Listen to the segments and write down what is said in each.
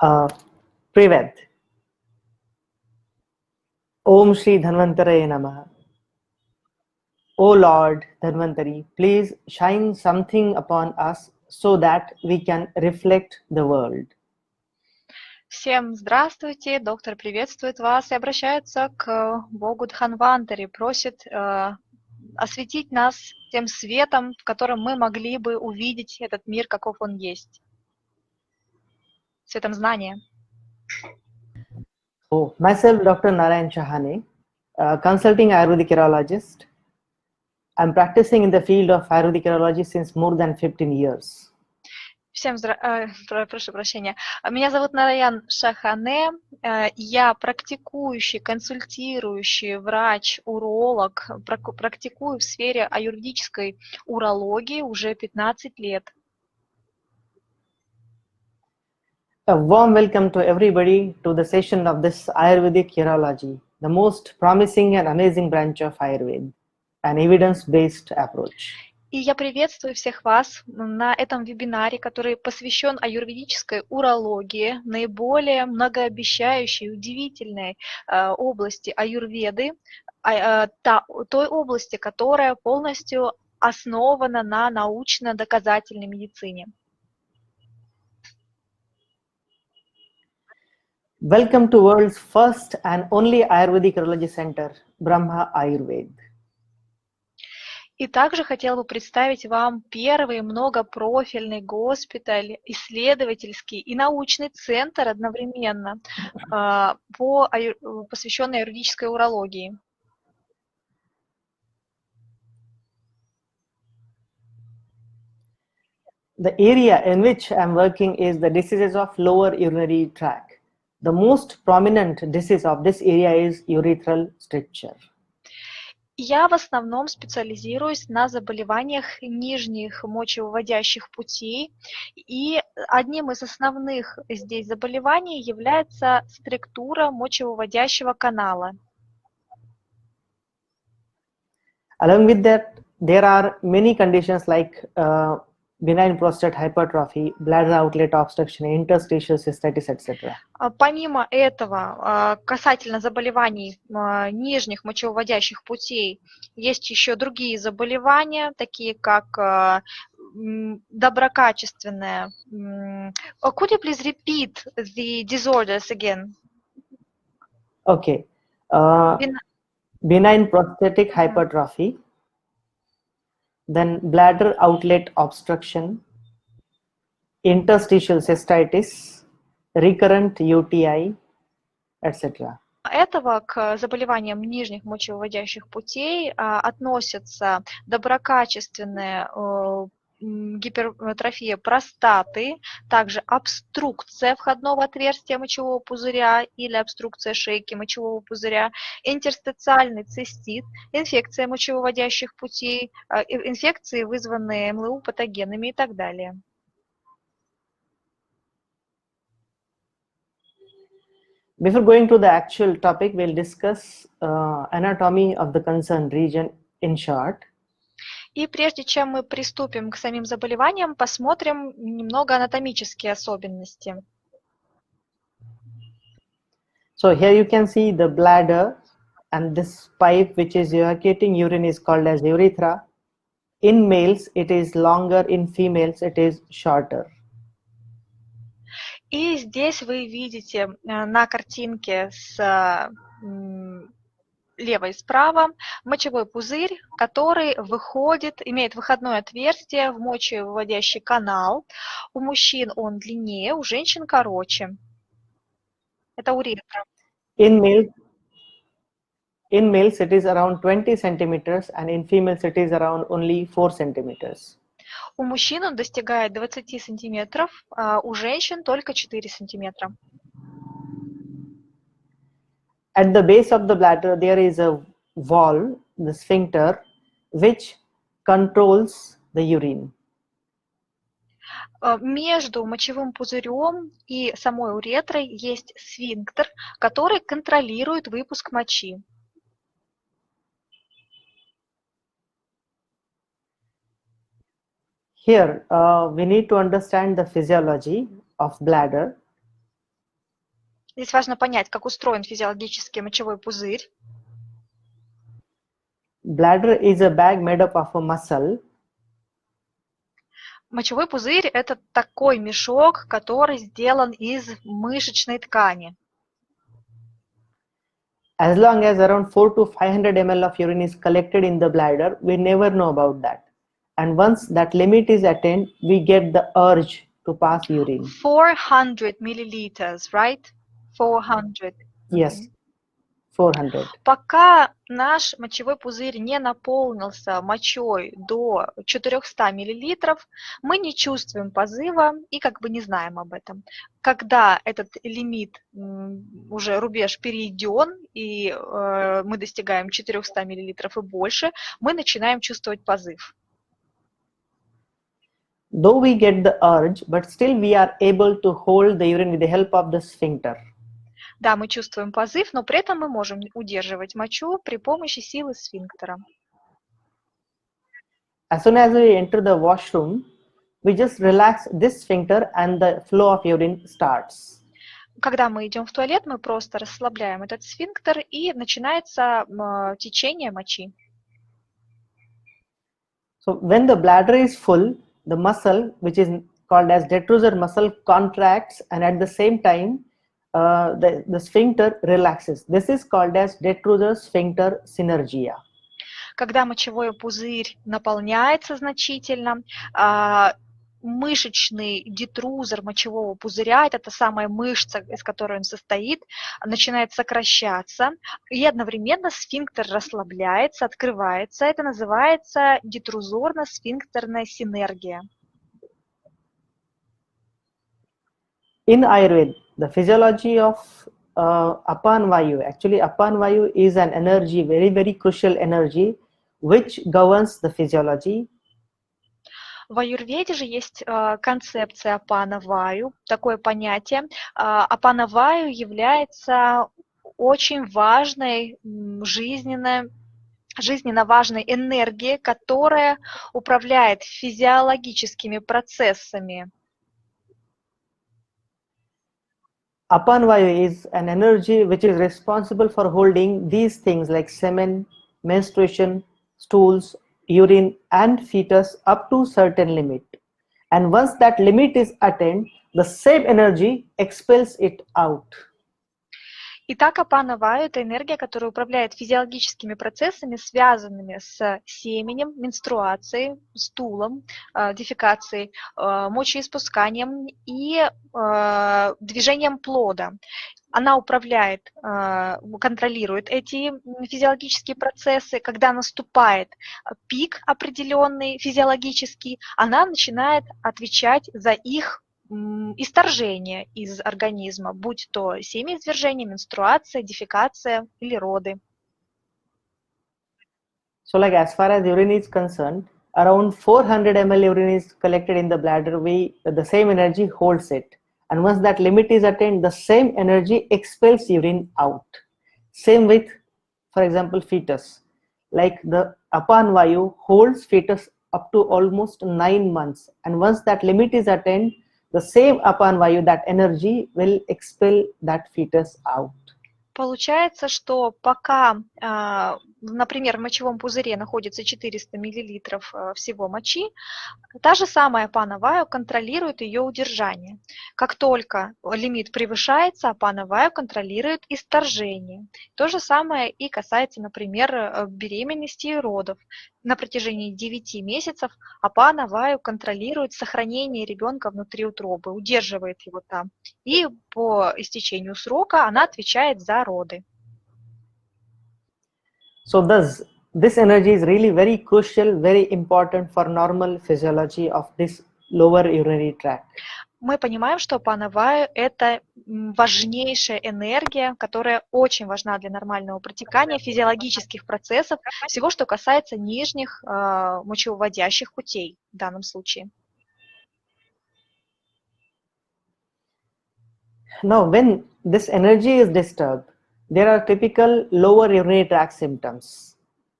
Привет. Om Shri Dhanvantaraye Namaha. O Lord Dhanvantari, please shine something upon us so that we can reflect the world. Всем здравствуйте, доктор приветствует вас и обращается к Богу Дханвантари, просит осветить нас тем светом, в котором мы могли бы увидеть этот мир, каков он есть. Светом знания. So, myself, Dr. Shahane, consulting Ayurvedic urologist. I'm practicing in the field of Ayurvedic urology since more than 15 years. Всем прошу прощения. Меня зовут Нараян Шахане. Я практикующий, консультирующий врач, уролог. Практикую в сфере аюрведической урологии уже 15 лет. A warm welcome to everybody to the session of this Ayurvedic urology, the most promising and amazing branch of Ayurveda, an evidence-based approach. И я приветствую всех вас на этом вебинаре, который посвящен аюрведической урологии, наиболее многообещающей, удивительной области аюрведы, той области, которая полностью основана на научно-доказательной медицине. Welcome to world's first and only Ayurvedic urology center, Brahma Ayurveda. И также хотела бы представить вам первый многопрофильный госпиталь, исследовательский и научный центр одновременно, посвященный аюрведической урологии. The area in which I'm working is the diseases of lower urinary tract. The most prominent disease of this area is urethral stricture. Я в основном специализируюсь на заболеваниях нижних мочевыводящих путей, и одним из основных здесь заболеваний является структура мочевыводящего канала. Along with that, there are many conditions like benign prostate hypertrophy, bladder outlet obstruction, interstitial cystitis, etc. Помимо этого, касательно заболеваний нижних мочевыводящих путей, есть еще другие заболевания, такие как доброкачественная. Could you please repeat the disorders again? Okay. Benign prostatic hypertrophy, then bladder outlet obstruction, interstitial cystitis, recurrent UTI, etc. Этого к заболеваниям нижних мочевыводящих путей относятся доброкачественная гипертрофия простаты, также обструкция входного отверстия мочевого пузыря или обструкция шейки мочевого пузыря, интерстициальный цистит, инфекция мочевыводящих путей, инфекции, вызванные МЛУ патогенами и так далее. Before going to the actual topic, we'll discuss anatomy of the concerned region in short. И прежде чем мы приступим к самим заболеваниям, посмотрим немного анатомические особенности. So here you can see the bladder, and this pipe which is evacuating urine is called as urethra. In males it is longer, in females it is shorter. И здесь вы видите на картинке слева и справа мочевой пузырь, который имеет выходное отверстие в мочевыводящий канал. У мужчин он длиннее, у женщин короче. Это уретра. In males it is around 20 centimeters, and in females it is around only 4 centimeters. У мужчин он достигает 20 сантиметров, а у женщин только 4 сантиметра. At the base of the bladder there is a wall, the sphincter, which controls the urine. Между мочевым пузырем и самой уретрой есть сфинктер, который контролирует выпуск мочи. Here we need to understand the physiology of bladder. Здесь важно понять, как устроен физиологический мочевой пузырь. Bladder is a bag made up of a muscle. Мочевой пузырь – это такой мешок, который сделан из мышечной ткани. As long as around 400 to 500 ml of urine is collected in the bladder, we never know about that. And once that limit is attained, we get the urge to pass urine. 400 milliliters, right? 400. Yes, 400. Пока наш мочевой пузырь не наполнился мочой до 400 миллилитров, мы не чувствуем позыва и как бы не знаем об этом. Когда этот лимит, уже рубеж перейден, и мы достигаем 400 миллилитров и больше, мы начинаем чувствовать позыв. Though we get the urge, but still we are able to hold the urine with the help of the sphincter. Да, мы чувствуем позыв, но при этом мы можем удерживать мочу при помощи силы сфинктера. As soon as we enter the washroom, we just relax this sphincter and the flow of urine starts. Когда мы идем в туалет, мы просто расслабляем этот сфинктер, и начинается течение мочи. So when the bladder is full, the muscle, which is called as detrusor muscle, contracts, and at the same time, the sphincter relaxes. This is called as detrusor sphincter synergia. Когда мочевой пузырь наполняется значительно, мышечный детрузор мочевого пузыря, это та самая мышца, из которой он состоит, начинает сокращаться, и одновременно сфинктер расслабляется, открывается. Это называется детрузорно-сфинктерная синергия. In Ayurveda, the physiology of Apan Vayu, actually Apan Vayu is an energy, very, very crucial energy, which governs the physiology. В аюрведе же есть концепция апана ваю, такое понятие. Апана ваю является очень важной, жизненно важной энергией, которая управляет физиологическими процессами. Apan Vayu is an energy which is responsible for holding these things like semen, menstruation, stools, urine, and fetus up to certain limit. And once that limit is attained, the same energy expels it out. Итак, апана ваю – это энергия, которая управляет физиологическими процессами, связанными с семенем, менструацией, стулом, дефекацией, мочеиспусканием и движением плода. Она управляет, контролирует эти физиологические процессы. Когда наступает пик определенный физиологический, она начинает отвечать за их исторжение из организма, будь то семяизвержение, менструация, дефекация или роды. So like as far as urine is concerned, around 400 ml urine is collected in the bladder, the same energy holds it. And once that limit is attained, the same energy expels urine out. Same with, for example, fetus. Like the Apan Vayu holds fetus up to almost 9 months. And once that limit is attained, the same Apan Vayu, that energy will expel that fetus out. Получается, что пока, например, в мочевом пузыре находится 400 мл всего мочи, та же самая апана ваю контролирует ее удержание. Как только лимит превышается, апана ваю контролирует исторжение. То же самое и касается, например, беременности и родов. На протяжении 9 месяцев апана ваю контролирует сохранение ребенка внутри утробы, удерживает его там. И по истечению срока она отвечает за роды. So thus, this energy is really very crucial, very important for normal physiology of this lower urinary tract. Мы понимаем, что апана ваю – это важнейшая энергия, которая очень важна для нормального протекания физиологических процессов, всего, что касается нижних мочевыводящих путей в данном случае. Now, when this energy is disturbed, there are typical lower urinary tract symptoms.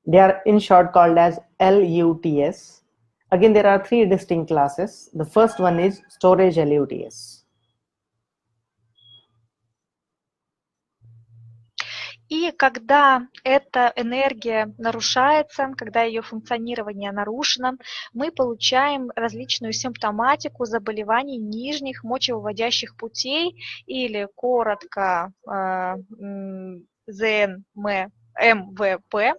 They are in short called as LUTS. Again, there are 3 distinct classes. The first one is storage LUTS. И когда эта энергия нарушается, когда ее функционирование нарушено, мы получаем различную симптоматику заболеваний нижних мочевыводящих путей или коротко МВП,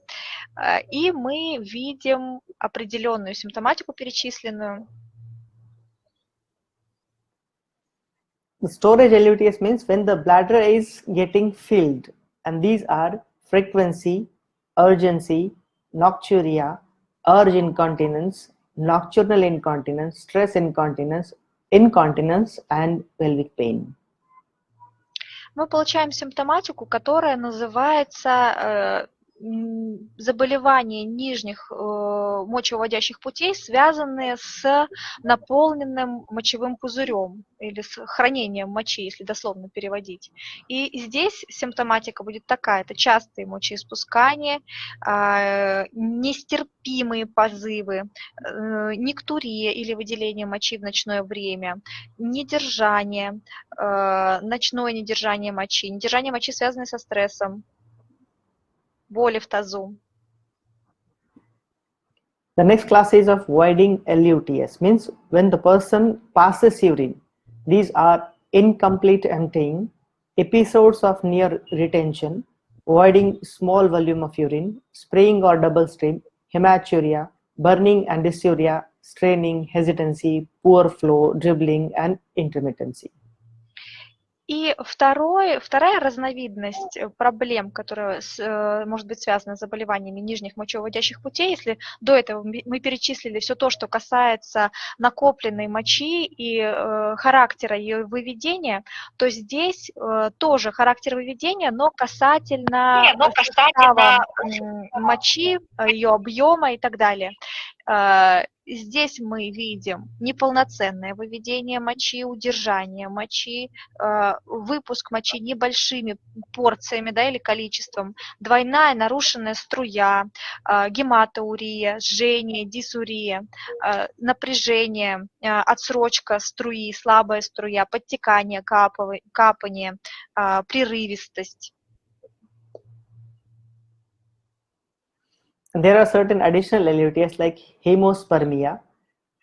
и мы видим определенную симптоматику перечисленную. The storage LUTS means when the bladder is getting filled, and these are frequency, urgency, nocturia, urge incontinence, nocturnal incontinence, stress incontinence, incontinence, and pelvic pain. Мы получаем симптоматику, которая называется заболевания нижних мочевыводящих путей, связанные с наполненным мочевым пузырем или с хранением мочи, если дословно переводить. И здесь симптоматика будет такая: это частые мочеиспускания, нестерпимые позывы, нектурия или выделение мочи в ночное время, недержание, ночное недержание мочи, связанное со стрессом, боли в тазу. The next class is of voiding LUTS, means when the person passes urine. These are incomplete emptying, episodes of near retention, voiding small volume of urine, spraying or double stream, hematuria, burning and dysuria, straining, hesitancy, poor flow, dribbling, and intermittency. И вторая разновидность проблем, которая может быть связана с заболеваниями нижних мочевыводящих путей, если до этого мы перечислили все то, что касается накопленной мочи и характера ее выведения, то здесь тоже характер выведения, но касательно состава мочи, ее объема и так далее. Здесь мы видим неполноценное выведение мочи, удержание мочи, выпуск мочи небольшими порциями, да, или количеством, двойная нарушенная струя, гематоурия, жжение, дисурия, напряжение, отсрочка струи, слабая струя, подтекание, капание, прерывистость. There are certain additional LUTS like hemospermia,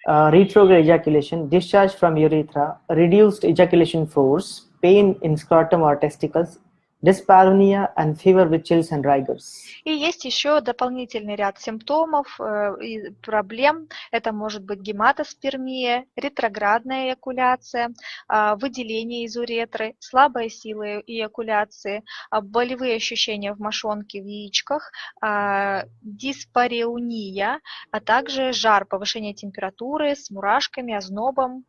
retrograde ejaculation, discharge from urethra, reduced ejaculation force, pain in scrotum or testicles, dyspareunia, and fever with chills and rigors. И есть еще дополнительный ряд симптомов и проблем. Это может быть гематоспермия, ретроградная эякуляция, выделение из уретры, слабая сила эякуляции, болевые ощущения в мошонке, в яичках, диспарeuния, а также жар, повышение температуры с мурашками, ознобом.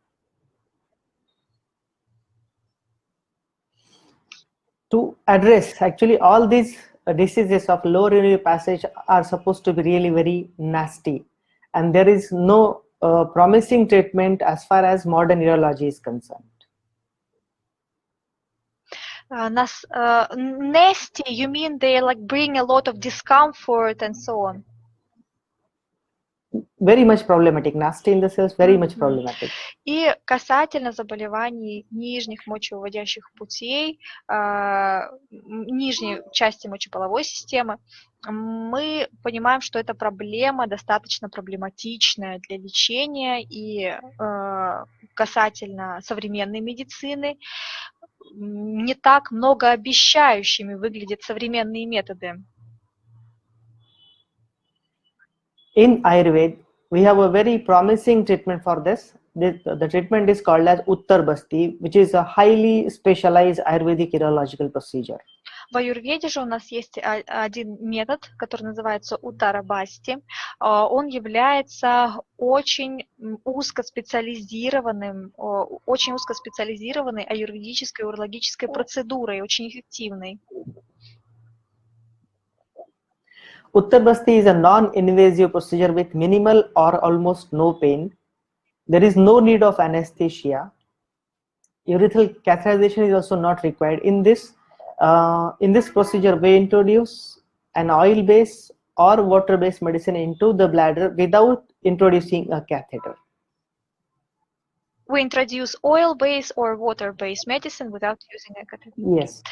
To address actually all these diseases of lower urinary passage are supposed to be really very nasty, and there is no promising treatment as far as modern urology is concerned. Nasty, you mean they like bring a lot of discomfort and so on? Very much problematic. Nasty in the cells, very much problematic. И касательно заболеваний нижних мочевыводящих путей, нижней части мочеполовой системы, мы понимаем, что эта проблема достаточно проблематичная для лечения, и касательно современной медицины не так многообещающими выглядят современные методы. In Ayurveda, we have a very promising treatment for this. The treatment is called as Uttarbasti, which is a highly specialized Ayurvedic urological procedure. В аюрведе же у нас есть один метод, который называется Уттарабасти. Он является очень узкоспециализированной аюрведической урологической процедурой, очень эффективной. Uttarbasti is a non-invasive procedure with minimal or almost no pain. There is no need of anesthesia. Urethral catheterization is also not required. In this procedure, we introduce an oil-based or water-based medicine into the bladder without introducing a catheter. We introduce oil-based or water-based medicine without using a catheter. Yes.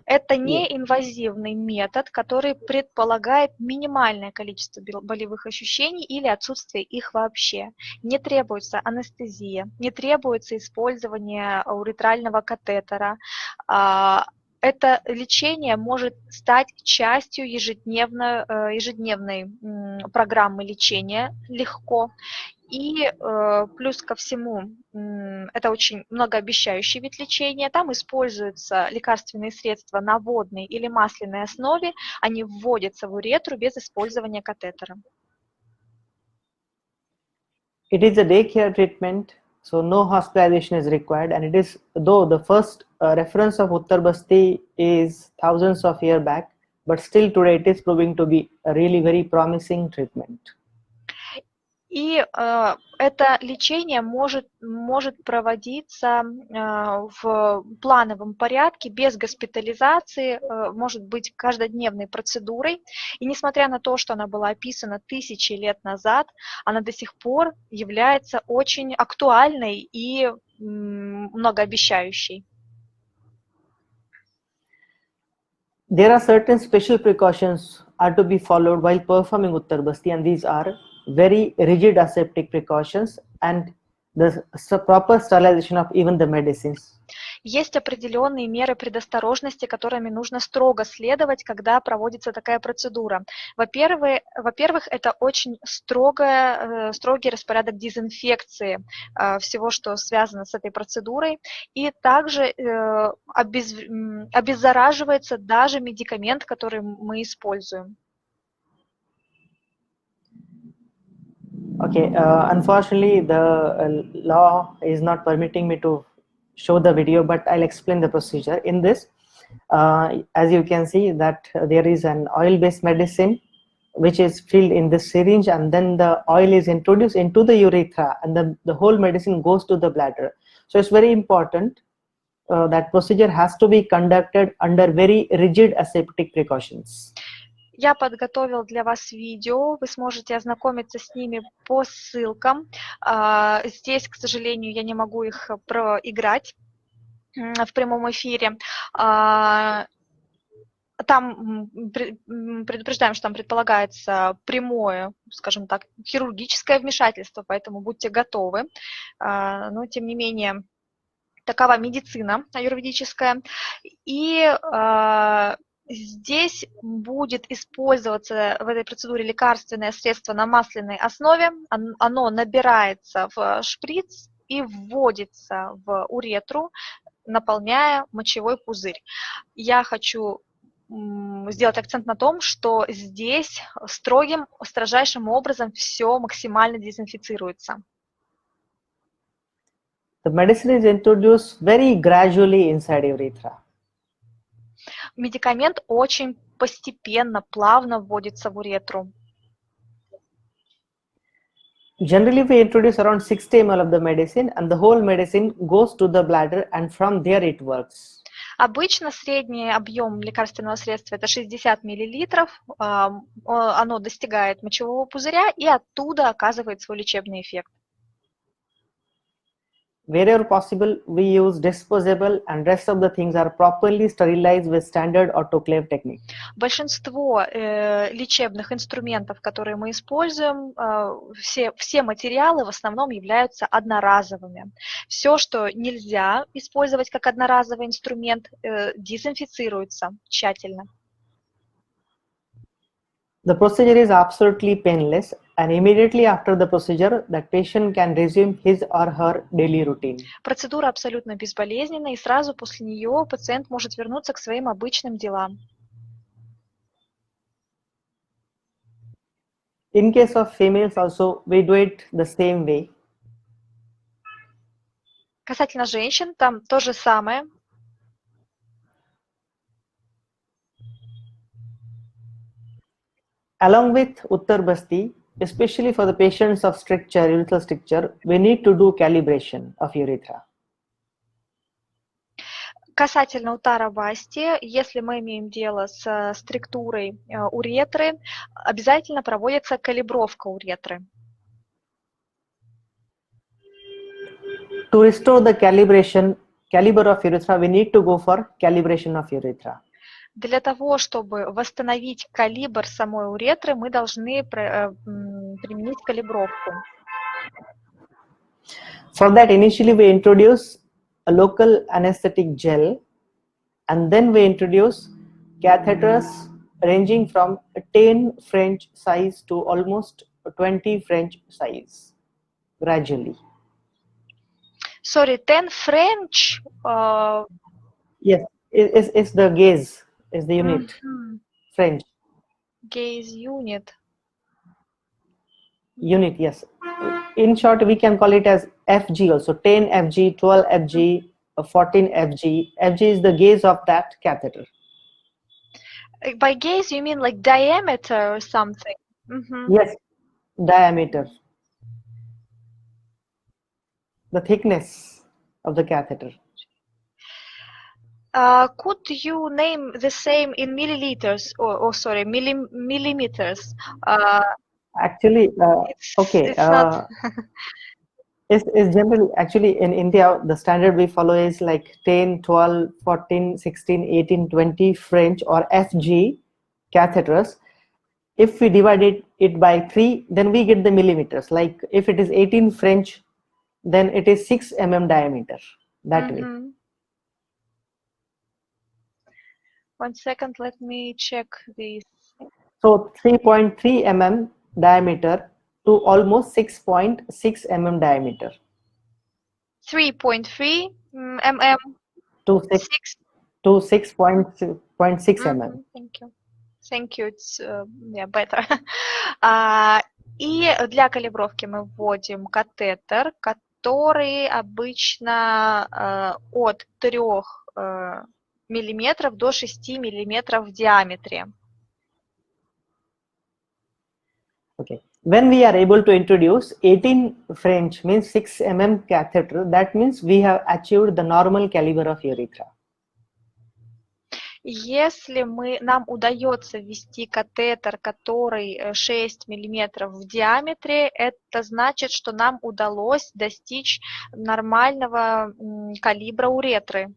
Это неинвазивный метод, который предполагает минимальное количество болевых ощущений или отсутствие их вообще. Не требуется анестезия, не требуется использование уретрального катетера. Это лечение может стать частью ежедневной программы лечения легко. И плюс ко всему, это очень многообещающий вид лечения. Там используются лекарственные средства на водной или масляной основе. Они вводятся в уретру без использования катетера. It is a daycare treatment, so no hospitalization is required. And it is, though the first reference of Uttar Basti is thousands of years back, but still today it is proving to be a really very promising treatment. И это лечение может проводиться в плановом порядке, без госпитализации, может быть каждодневной процедурой. И несмотря на то, что она была описана тысячи лет назад, она до сих пор является очень актуальной и многообещающей. There are certain special precautions are to be followed while performing Uttar Basti, and these are very rigid aseptic precautions and the proper sterilization of even the medicines. Есть определенные меры предосторожности, которыми нужно строго следовать, когда проводится такая процедура. Во-первых, это очень строгий распорядок дезинфекции всего, что связано с этой процедурой, и также обеззараживается даже медикамент, который мы используем. Okay, unfortunately, the law is not permitting me to show the video, but I'll explain the procedure. In this, as you can see that there is an oil-based medicine which is filled in this syringe, and then the oil is introduced into the urethra, and the whole medicine goes to the bladder. So it's very important that procedure has to be conducted under very rigid aseptic precautions. Я подготовил для вас видео, вы сможете ознакомиться с ними по ссылкам. Здесь, к сожалению, я не могу их проиграть в прямом эфире. Там предупреждаем, что там предполагается прямое, скажем так, хирургическое вмешательство, поэтому будьте готовы. Но, тем не менее, такова медицина аюрведическая. И здесь будет использоваться в этой процедуре лекарственное средство на масляной основе. Оно набирается в шприц и вводится в уретру, наполняя мочевой пузырь. Я хочу сделать акцент на том, что здесь строжайшим образом все максимально дезинфицируется. The medicine is introduced very gradually inside urethra. Медикамент очень постепенно, плавно вводится в уретру. Generally, we introduce around 60 ml of the medicine, and the whole medicine goes to the bladder, and from there it works. Обычно средний объем лекарственного средства это 60 мл. Оно достигает мочевого пузыря и оттуда оказывает свой лечебный эффект. Wherever possible, we use disposable, and rest of the things are properly sterilized with standard autoclave technique. Большинство лечебных инструментов, которые мы используем, все материалы в основном являются одноразовыми. Все, что нельзя использовать как одноразовый инструмент, дезинфицируется тщательно. The procedure is absolutely painless, and immediately after the procedure, the patient can resume his or her daily routine. Процедура абсолютно безболезненна, и сразу после нее пациент может вернуться к своим обычным делам. In case of females also, we do it the same way. Касательно женщин, там то же самое. Along with Uttar Basti, especially for the patients of urethral stricture, we need to do calibration of urethra. Касательно Уттара Басти, если мы имеем дело с структурой уретры, обязательно проводится калибровка уретры. to restore the caliber of urethra, we need to go for calibration of urethra. Для того, чтобы восстановить калибр самой уретры, мы должны применить калибровку. For that, initially we introduce a local anesthetic gel, and then we introduce catheters ranging from 10 French size to almost 20 French size, gradually. Sorry, 10 French? Yes, it's the gaze, is the unit, French. Gaze unit. Unit, yes. In short, we can call it as FG also, 10 FG, 12 FG, 14 FG. FG is the gaze of that catheter. By gaze, you mean like diameter or something? Yes, diameter. The thickness of the catheter. Could you name the same in milliliters or sorry, millimeters? Actually, okay. It's not. It's generally, actually in India, the standard we follow is like 10, 12, 14, 16, 18, 20 French or FG catheters. If we divide it by 3, then we get the millimeters. Like if it is 18 French, then it is 6 mm diameter, that way. 1 second, let me check this. So 3.3 mm diameter to almost 6.6 mm diameter. 3.3 mm to 6.6 mm. Thank you. Thank you. It's yeah, better. И для калибровки мы вводим катетер, который обычно от 3 миллиметров до 6 миллиметров в диаметре. Okay. When we are able to introduce 18 French, means 6 mm catheter, that means we have achieved the normal caliber of urethra. Если нам удается ввести катетер, который 6 миллиметров в диаметре, это значит, что нам удалось достичь нормального калибра уретры.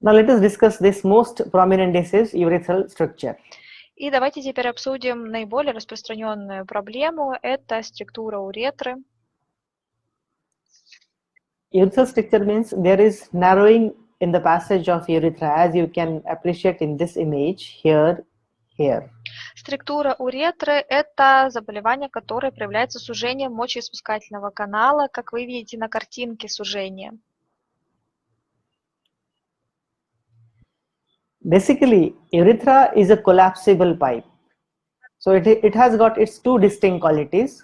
Now let us discuss this most prominent disease, urethral stricture. И давайте теперь обсудим наиболее распространенную проблему, это структура уретры. Urethral stricture means there is narrowing in the passage of urethra, as you can appreciate in this image here. Структура уретры – это заболевание, которое проявляется сужением мочеиспускательного канала, как вы видите на картинке сужения. Basically, urethra is a collapsible pipe. So it has got its two distinct qualities.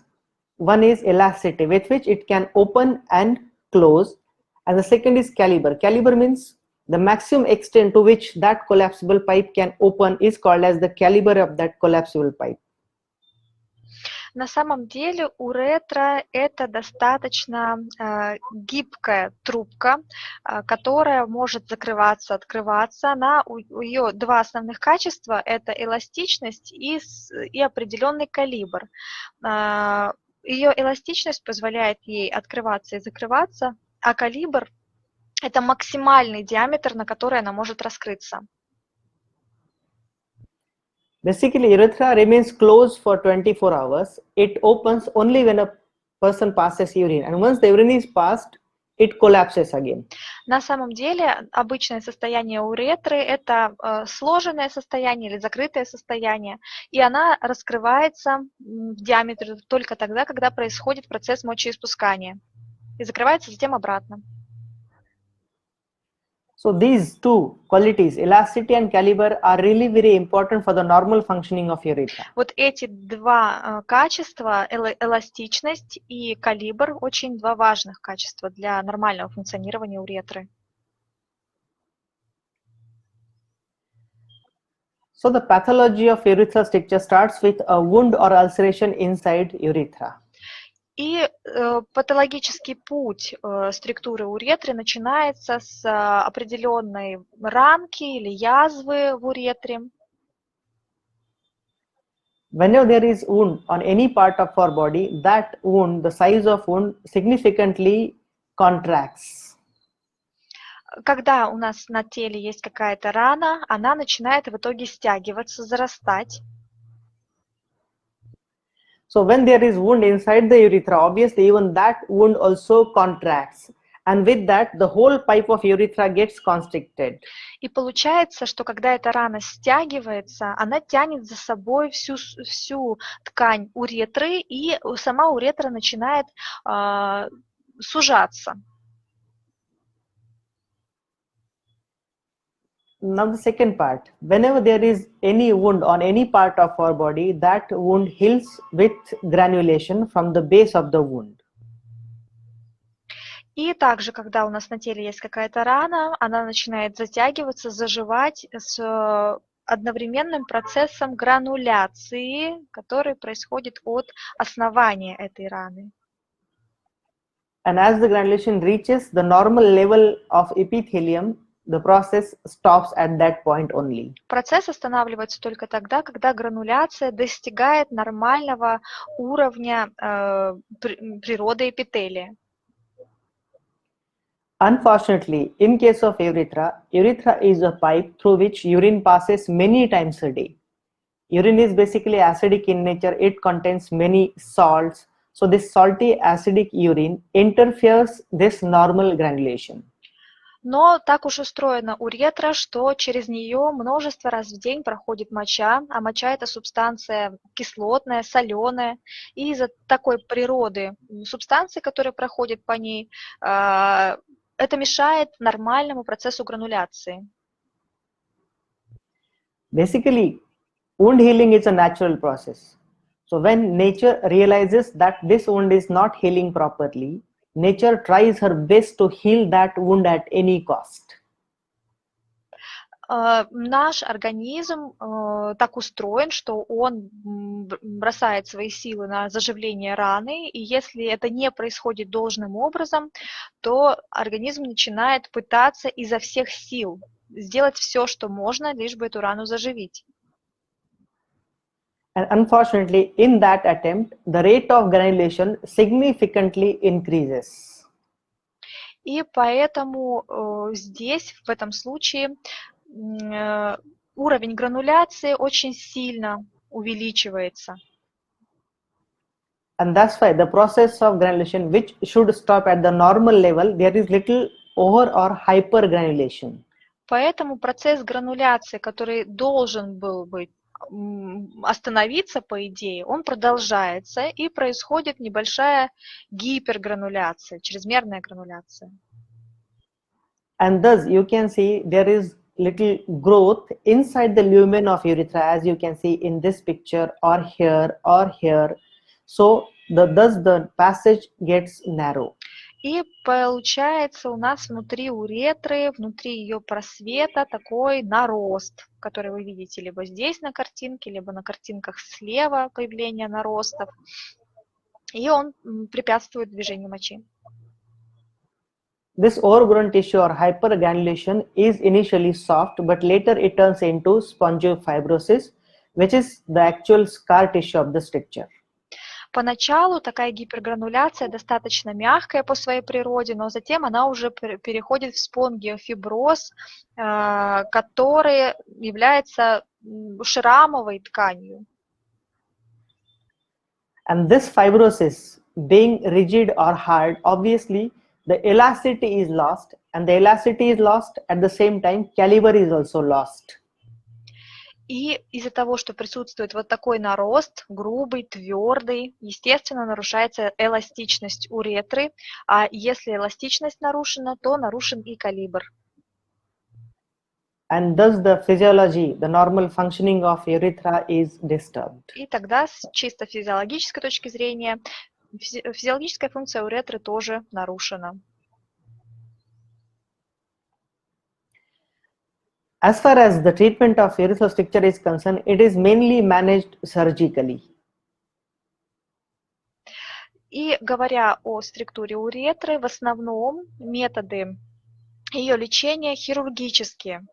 One is elasticity, with which it can open and close, and the second is caliber. Caliber means the maximum extent to which that collapsible pipe can open is called as the caliber of that collapsible pipe. На самом деле уретра – это достаточно гибкая трубка, которая может закрываться, открываться. Ее два основных качества – это эластичность и определенный калибр. Ее эластичность позволяет ей открываться и закрываться, а калибр – это максимальный диаметр, на который она может раскрыться. Basically, urethra remains closed for 24 hours. It opens only when a person passes urine, and once the urine is passed, it collapses again. На самом деле, обычное состояние уретры – это сложенное состояние или закрытое состояние, и она раскрывается в диаметре только тогда, когда происходит процесс мочеиспускания, и закрывается затем обратно. So these two qualities, elasticity and caliber, are really very important for the normal functioning of urethra. Вот эти два качества, эластичность и калибр, очень два важных качества для нормального функционирования уретры. So the pathology of urethral stricture starts with a wound or ulceration inside urethra. И патологический путь структуры уретры начинается с определенной ранки или язвы в уретре. Whenever there is wound on any part of our body, that wound, the size of wound significantly contracts. Когда у нас на теле есть какая-то рана, она начинает в итоге стягиваться, зарастать. So when there is wound inside the urethra, obviously even that wound also contracts. And with that, the whole pipe of urethra gets constricted. И получается, что когда эта рана стягивается, она тянет за собой всю ткань уретры, и сама уретра начинает сужаться. Now the second part, whenever there is any wound on any part of our body, that wound heals with granulation from the base of the wound. И также, когда у нас на теле есть какая-то рана, она начинает затягиваться, заживать с одновременным процессом грануляции, который происходит от основания этой раны. And as the granulation reaches the normal level of epithelium, the process stops at that point only. Процесс останавливается только тогда, когда грануляция достигает нормального уровня природы эпителия. Unfortunately, in case of urethra, urethra is a pipe through which urine passes many times a day. Urine is basically acidic in nature. It contains many salts. So this salty acidic urine interferes this normal granulation. Но так уж устроена уретра, что через нее множество раз в день проходит моча, а моча – это субстанция кислотная, соленая. И из-за такой природы субстанции, которые проходят по ней, это мешает нормальному процессу грануляции. Basically, wound healing is a natural process. So when nature realizes that this wound is not healing properly, nature tries her best to heal that wound at any cost. Наш организм так устроен, что он бросает свои силы на заживление раны, и если это не происходит должным образом, то организм начинает пытаться изо всех сил сделать все, что можно, лишь бы эту рану заживить. And unfortunately, in that attempt, the rate of granulation significantly increases. И поэтому здесь, в этом случае, уровень грануляции очень сильно увеличивается. And that's why the process of granulation, which should stop at the normal level, there is little over or hypergranulation. Поэтому процесс грануляции, который должен был быть остановиться, по идее, он продолжается, и происходит небольшая гипергрануляция, чрезмерная грануляция. And thus you can see there is little growth inside the lumen of urethra, as you can see in this picture, or here, or here. So thus the passage gets narrow. И получается у нас внутри уретры, внутри ее просвета такой нарост, который вы видите либо здесь на картинке, либо на картинках слева появление наростов. И он препятствует движению мочи. This overgrown tissue or hypergranulation is initially soft, but later it turns into spongiofibrosis, which is the actual scar tissue of the stricture. Поначалу такая гипергрануляция достаточно мягкая по своей природе, но затем она уже переходит в спонгиофиброз, который является шрамовой тканью. And this fibrosis, being rigid or hard, obviously the elasticity is lost, and the elasticity is lost at the same time caliber is also lost. И из-за того, что присутствует вот такой нарост, грубый, твердый, естественно, нарушается эластичность уретры, а если эластичность нарушена, то нарушен и калибр. And thus the physiology, the normal functioning of urethra is disturbed. И тогда с чисто физиологической точки зрения физиологическая функция уретры тоже нарушена. As far as the treatment of urethral stricture is concerned, it is mainly managed surgically. И говоря о структуре уретры, в основном методы ее лечения хирургические.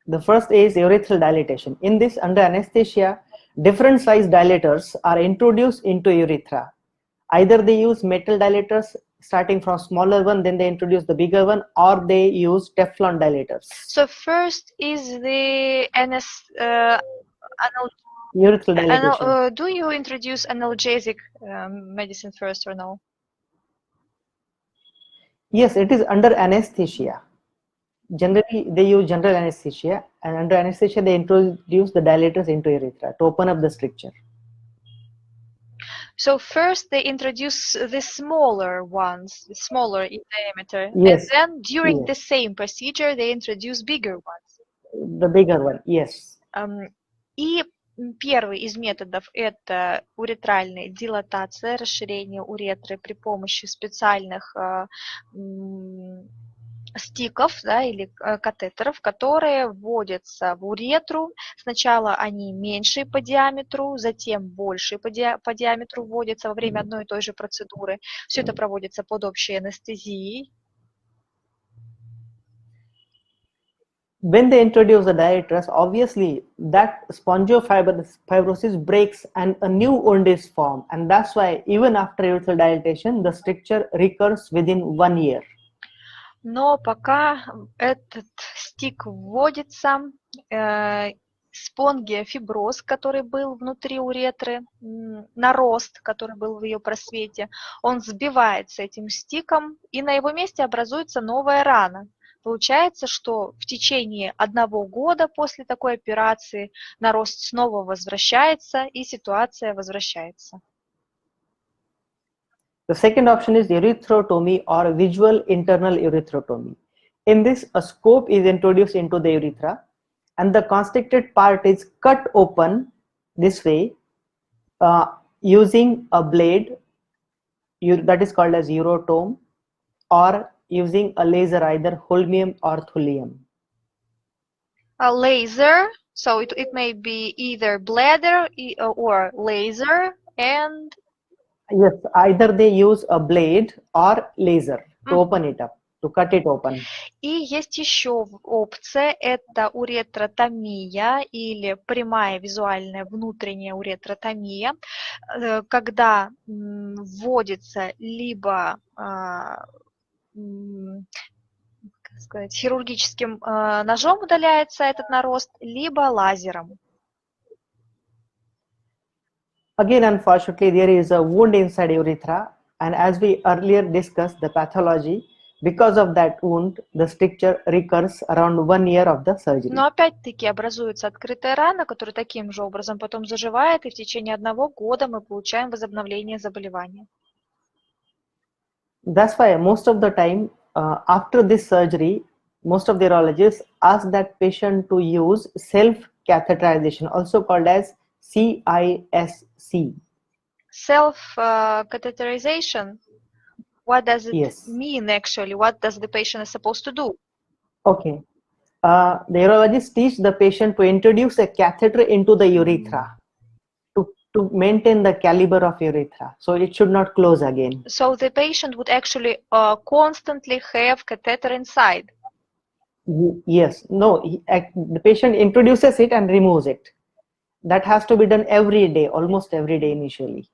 The first is urethral dilatation. In this, under anesthesia, different size dilators are introduced into urethra. Either they use metal dilators starting from smaller one, then they introduce the bigger one, or they use Teflon dilators. So first is the Urethral dilatation. do you introduce analgesic medicine first or no? Yes, it is under anesthesia. Generally, they use general anesthesia, and under anesthesia, they introduce the dilators into urethra to open up the stricture. So first they introduce the smaller ones, smaller in diameter, Yes. and then during Yes. the same procedure they introduce bigger ones. The bigger one, yes. И первый из методов – это уретральная дилатация, расширение уретры при помощи специальных стиков, да, или катетеров, которые вводятся в уретру. Сначала они меньшие по диаметру, затем большие по диаметру вводятся во время одной и той же процедуры. Все это проводится под общей анестезией. When they introduce the dilators, obviously that spongiofibrosis breaks and a new wound is formed, and that's why even after urethral dilatation, the stricture recurs within 1 year. Но пока этот стик вводится, спонгиофиброз, который был внутри уретры, нарост, который был в ее просвете, он сбивается этим стиком, и на его месте образуется новая рана. Получается, что в течение 1 года после такой операции нарост снова возвращается, и ситуация возвращается. The second option is urethrotomy or visual internal urethrotomy. In this, a scope is introduced into the urethra and the constricted part is cut open this way using a blade that is called as urotome, or using a laser, either holmium or thulium. A laser, so it may be either bladder or laser, and yes, either they use a blade or laser to open it up, to cut it open. И есть еще опция, это уретротомия или прямая визуальная внутренняя уретротомия, когда вводится либо хирургическим ножом удаляется этот нарост, либо лазером. Again, unfortunately, there is a wound inside urethra, and as we earlier discussed the pathology, because of that wound, the stricture recurs around 1 year of the surgery. Но опять-таки образуется открытая рана, которая таким же образом потом заживает, и в течение 1 года мы получаем возобновление заболевания. That's why most of the time, after this surgery, most of the urologists ask that patient to use self-catheterization, also called as CISC. Self-catheterization, what does it Yes. mean actually? What does the patient is supposed to do? Okay. The urologist teach the patient to introduce a catheter into the urethra to maintain the caliber of urethra, so it should not close again. So the patient would actually constantly have catheter inside. Yes. No, the patient introduces it and removes it. That has to be done every day, almost every day initially.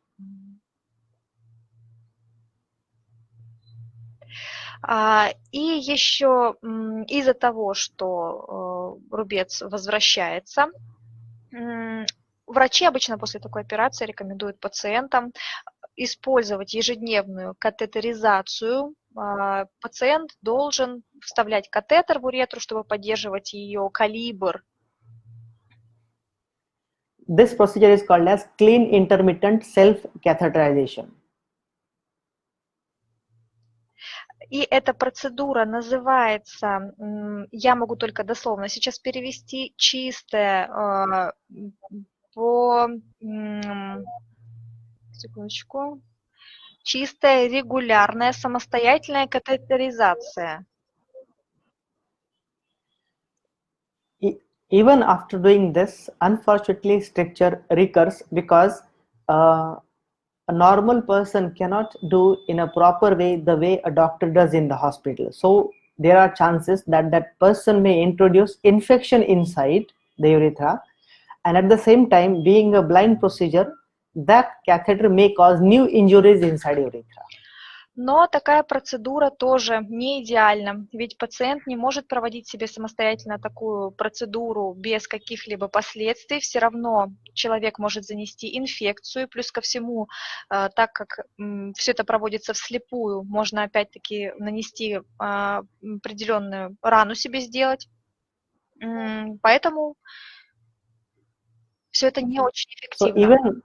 И еще из-за того, что рубец возвращается, врачи обычно после такой операции рекомендуют пациентам использовать ежедневную катетеризацию. Пациент должен вставлять катетер в уретру, чтобы поддерживать ее калибр. This procedure is called as clean intermittent self-catheterization. И эта процедура называется, я могу только дословно сейчас перевести, чистая чистая регулярная самостоятельная катетеризация. Even after doing this, unfortunately, stricture recurs because a normal person cannot do in a proper way the way a doctor does in the hospital. So there are chances that that person may introduce infection inside the urethra, And at the same time, being a blind procedure, that catheter may cause new injuries inside urethra. Но такая процедура тоже не идеальна, ведь пациент не может проводить себе самостоятельно такую процедуру без каких-либо последствий. Все равно человек может занести инфекцию, плюс ко всему, так как все это проводится вслепую, можно опять-таки нанести определенную рану себе сделать. Поэтому все это не очень эффективно.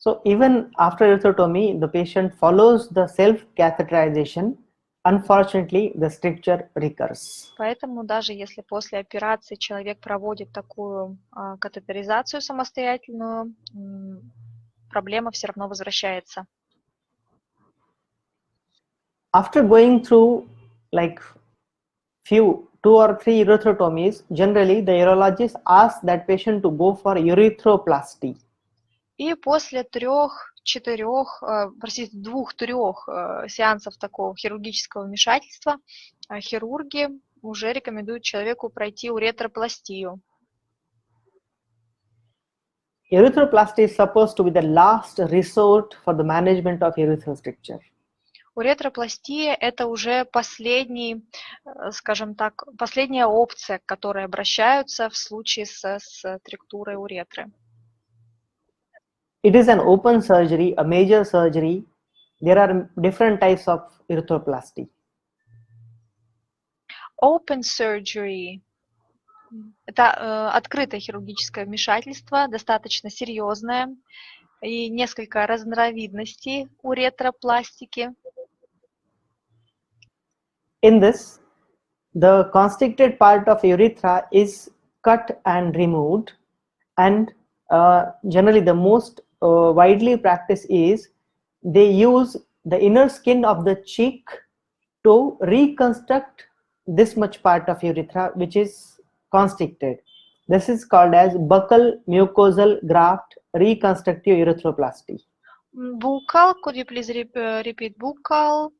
So even after ureterotomy, the patient follows the self-catheterization. Unfortunately, the stricture recurs. Поэтому даже если после операции человек проводит такую катетеризацию самостоятельную, проблема все равно возвращается. After going through like 2 or 3 ureterotomies, generally the urologist asks that patient to go for urethroplasty. И после 2-3 сеансов такого хирургического вмешательства хирурги уже рекомендуют человеку пройти уретропластию. Urethroplasty is supposed to be the last resort for the management of urethral stricture. Уретропластия – это уже последний, скажем так, последняя опция, к которой обращаются в случае со структурой уретры. It is an open surgery, a major surgery. There are different types of urethroplasty. Open surgery – это открытое хирургическое вмешательство, достаточно серьезное, и несколько разновидностей уретропластики. In this, the constricted part of urethra is cut and removed, and generally the most widely practiced is they use the inner skin of the cheek to reconstruct this much part of urethra which is constricted. This is called as buccal mucosal graft reconstructive urethroplasty. Buccal, could you please repeat buccal?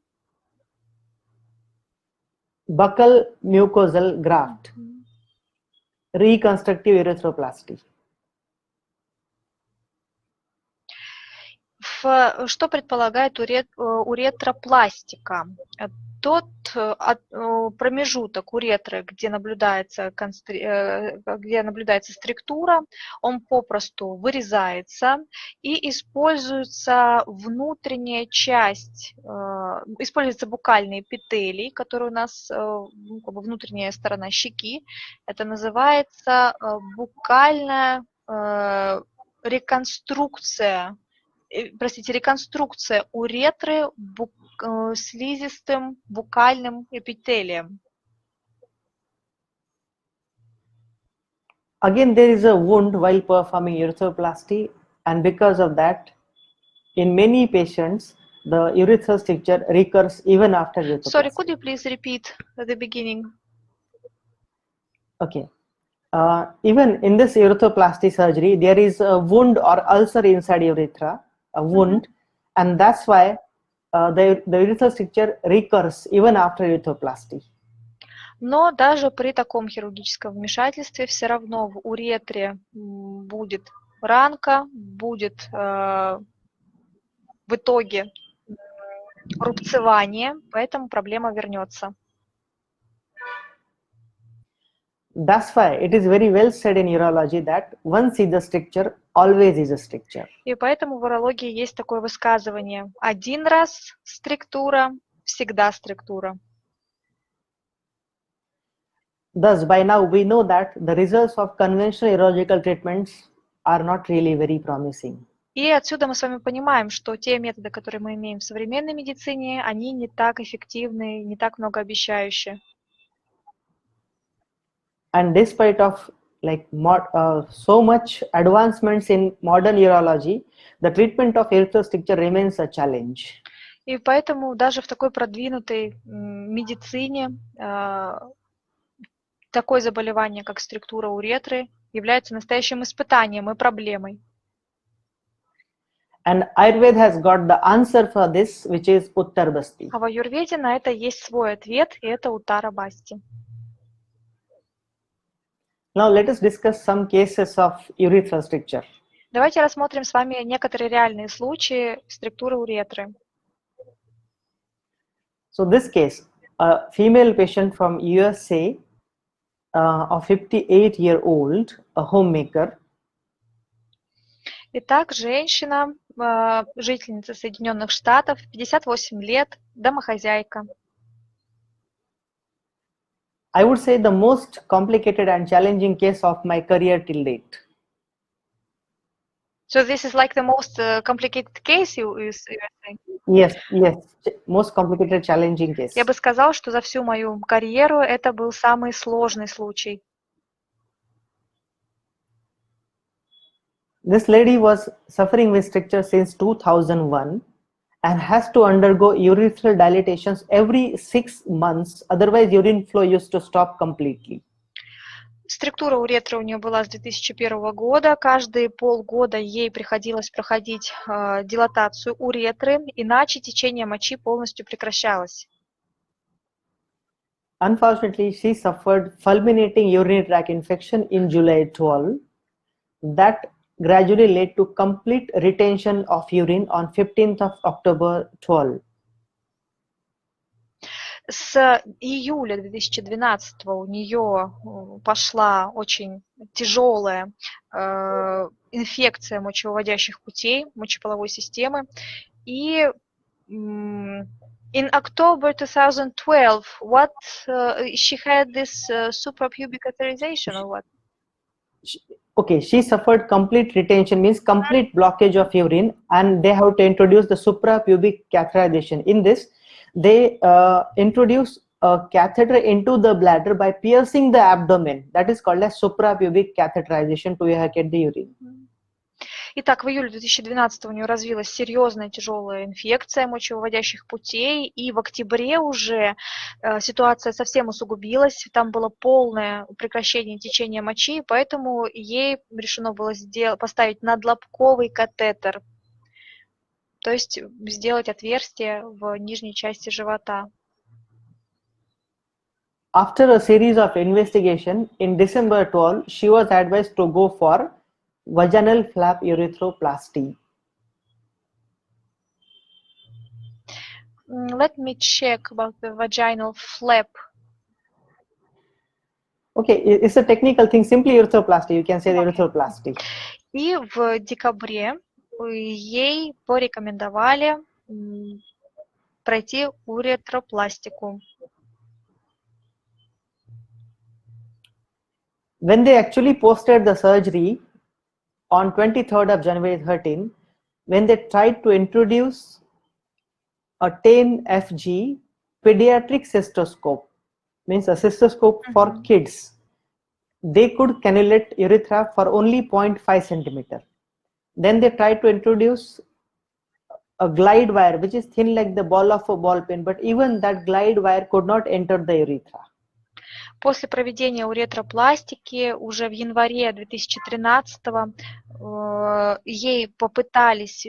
Buccal mucosal graft reconstructive urethroplasty. Что предполагает уретропластика? Тот промежуток уретры, где наблюдается структура, он попросту вырезается и используется внутренняя часть, используются букальные эпителии, которые у нас внутренняя сторона щеки. Это называется букальная реконструкция уретры слизистым букальным эпителием. Again, there is a wound while performing urethroplasty, and because of that, in many patients, the urethral stricture recurs even after urethroplasty. Sorry, could you please repeat at the beginning? Okay. Even in this urethroplasty surgery, there is a wound or ulcer inside urethra, a wound, and that's why the urethral stricture recurs even after urethroplasty. Но даже при таком хирургическом вмешательстве все равно в уретре будет ранка, будет в итоге рубцевание, поэтому проблема вернется. That's why it is very well said in urology that once is a stricture, always is a stricture. И поэтому в урологии есть такое высказывание: один раз структура, всегда структура. Thus, by now we know that the results of conventional urological treatments are not really very promising. И отсюда мы с вами понимаем, что те методы, которые мы имеем в современной медицине, они не так эффективны, не так многообещающие. And despite of so much advancements in modern urology, the treatment of urethral stricture remains a challenge. И поэтому даже в такой продвинутой медицине такое заболевание, как структура уретры, является настоящим испытанием и проблемой. And Ayurveda has got the answer for this, which is Uttar Basti. А в аюрведе на это есть свой ответ, и это Уттара Басти. Now let us discuss some cases of urethral stricture. Давайте рассмотрим с вами некоторые реальные случаи структуры уретры. So this case, a female patient from USA, a 58-year-old, a homemaker. Итак, женщина, жительница Соединенных Штатов, 58 лет, домохозяйка. I would say the most complicated and challenging case of my career till date. So this is like the most complicated case you saying? Yes, most complicated, challenging case. Я бы сказала, что за всю мою карьеру это был самый сложный случай. This lady was suffering with stricture since 2001 and has to undergo urethral dilatations every 6 months, otherwise urine flow used to stop completely. Структура уретры у нее была с 2001 года. Каждые полгода ей приходилось проходить дилатацию уретры, иначе течение мочи полностью прекращалось. Unfortunately, she suffered fulminating urinary tract infection in July 12. That gradually led to complete retention of urine on 15th of October 12. С июля 2012 у нее пошла очень тяжелая инфекция мочевыводящих путей, мочеполовой системы. И in October 2012, what she had this suprapubic catheterization or what? Okay, she suffered complete retention, means complete blockage of urine, and they have to introduce the suprapubic catheterization. In this, they introduce a catheter into the bladder by piercing the abdomen. That is called as suprapubic catheterization to evacuate the urine. Итак, в июле 2012 у нее развилась серьезная тяжелая инфекция мочевыводящих путей, и в октябре уже ситуация совсем усугубилась, там было полное прекращение течения мочи, поэтому ей решено было поставить надлобковый катетер, то есть сделать отверстие в нижней части живота. After a series of investigation, in December 12, she was advised to go for vaginal flap urethroplasty. Let me check about the vaginal flap. Okay, it's a technical thing, simply urethroplasty, you can say the urethroplasty. И в декабре ей порекомендовали пройти уретропластику. When they actually posted the surgery on 23rd of January 13, when they tried to introduce a 10 FG pediatric cystoscope, means a cystoscope for kids, they could cannulate urethra for only 0.5 centimeter. Then they tried to introduce a glide wire, which is thin like the ball of a ball pen, but even that glide wire could not enter the urethra. После проведения уретропластики уже в январе 2013 ей попытались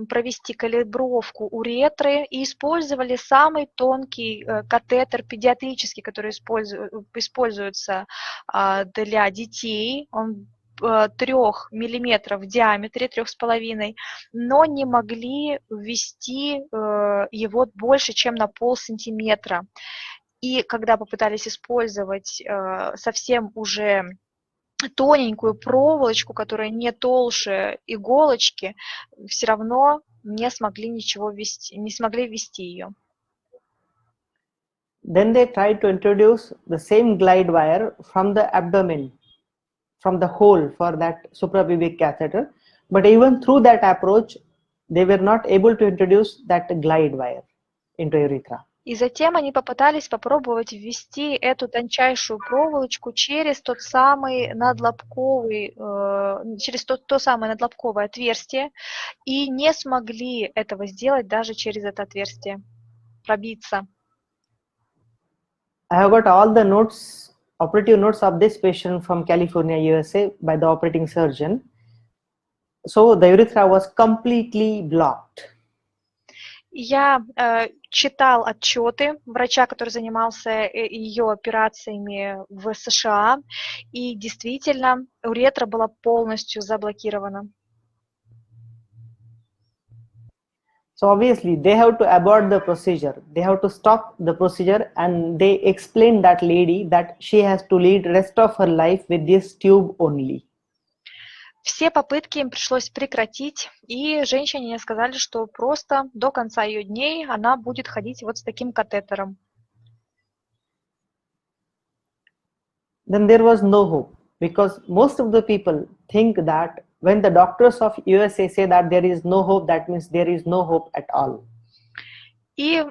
провести калибровку уретры и использовали самый тонкий катетер педиатрический, который используется для детей. Он 3 миллиметров в диаметре, 3,5, но не могли ввести его больше, чем на полсантиметра. И когда попытались использовать совсем уже тоненькую проволочку, которая не толще иголочки, все равно не смогли ничего ввести, не смогли ввести ее. Then they tried to introduce the same glide wire from the abdomen, from the hole for that suprapubic catheter, but even through that approach, they were not able to introduce that glide wire into urethra. И затем они попробовать ввести эту тончайшую проволочку через тот самый надлобковый, через то самое надлобковое отверстие, и не смогли этого сделать даже через это отверстие, пробиться. I have got all the notes, operative notes of this patient from California, USA, by the operating surgeon. So the urethra was completely blocked. Я читал отчеты врача, который занимался ее операциями в США, и действительно уретра была полностью заблокирована. So obviously they have to abort the procedure, they have to stop the procedure, and they explain that lady that she has to lead rest of her life with this tube only. Все попытки им пришлось прекратить, и женщине сказали, что просто до конца ее дней она будет ходить вот с таким катетером. Then there was no hope, because most of the people think that when the doctors of USA say that there is no hope, that means there is no hope at all. И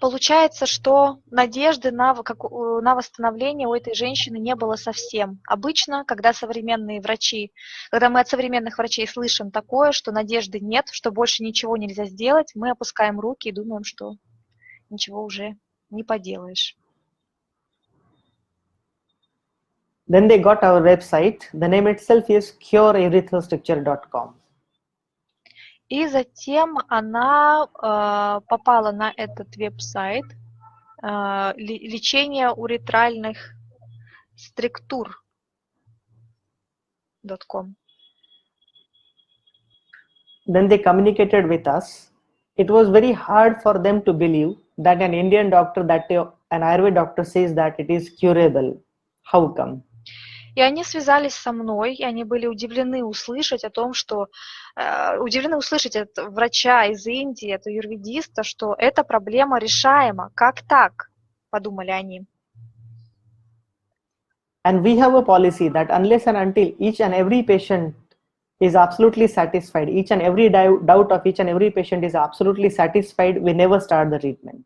получается, что надежды на восстановление у этой женщины не было совсем. Обычно, когда мы от современных врачей слышим такое, что надежды нет, что больше ничего нельзя сделать, мы опускаем руки и думаем, что ничего уже не поделаешь. Then they got our website. The name itself is cureurethrostructure.com. И затем она попала на этот веб-сайт лечения уретральных структур.com. Then they communicated with us. It was very hard for them to believe that an Indian doctor, that an Ayurveda doctor says that it is curable. How come? И они связались со мной, и они были удивлены услышать от врача из Индии, от аюрведиста, что эта проблема решаема. Как так? Подумали они. And we have a policy that unless and until each and every patient is absolutely satisfied, each and every doubt of each and every patient is absolutely satisfied, we never start the treatment.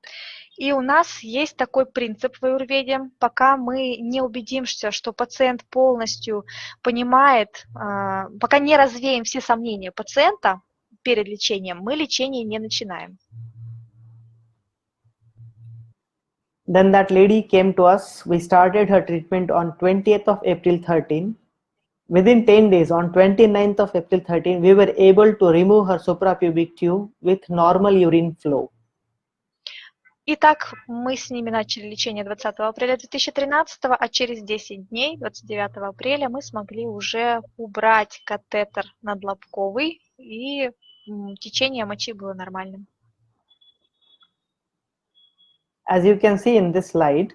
И у нас есть такой принцип в аюрведе, пока мы не убедимся, что пациент полностью понимает, пока не развеем все сомнения пациента перед лечением, мы лечение не начинаем. Then that lady came to us. We started her treatment on 20th of April 13. Within 10 days, on 29th of April 13, we were able to remove her suprapubic tube with normal urine flow. Итак, мы с ними начали лечение 20 апреля 2013, а через 10 дней, 29 апреля, мы смогли уже убрать катетер надлобковый, и течение мочи было нормальным. As you can see in this slide,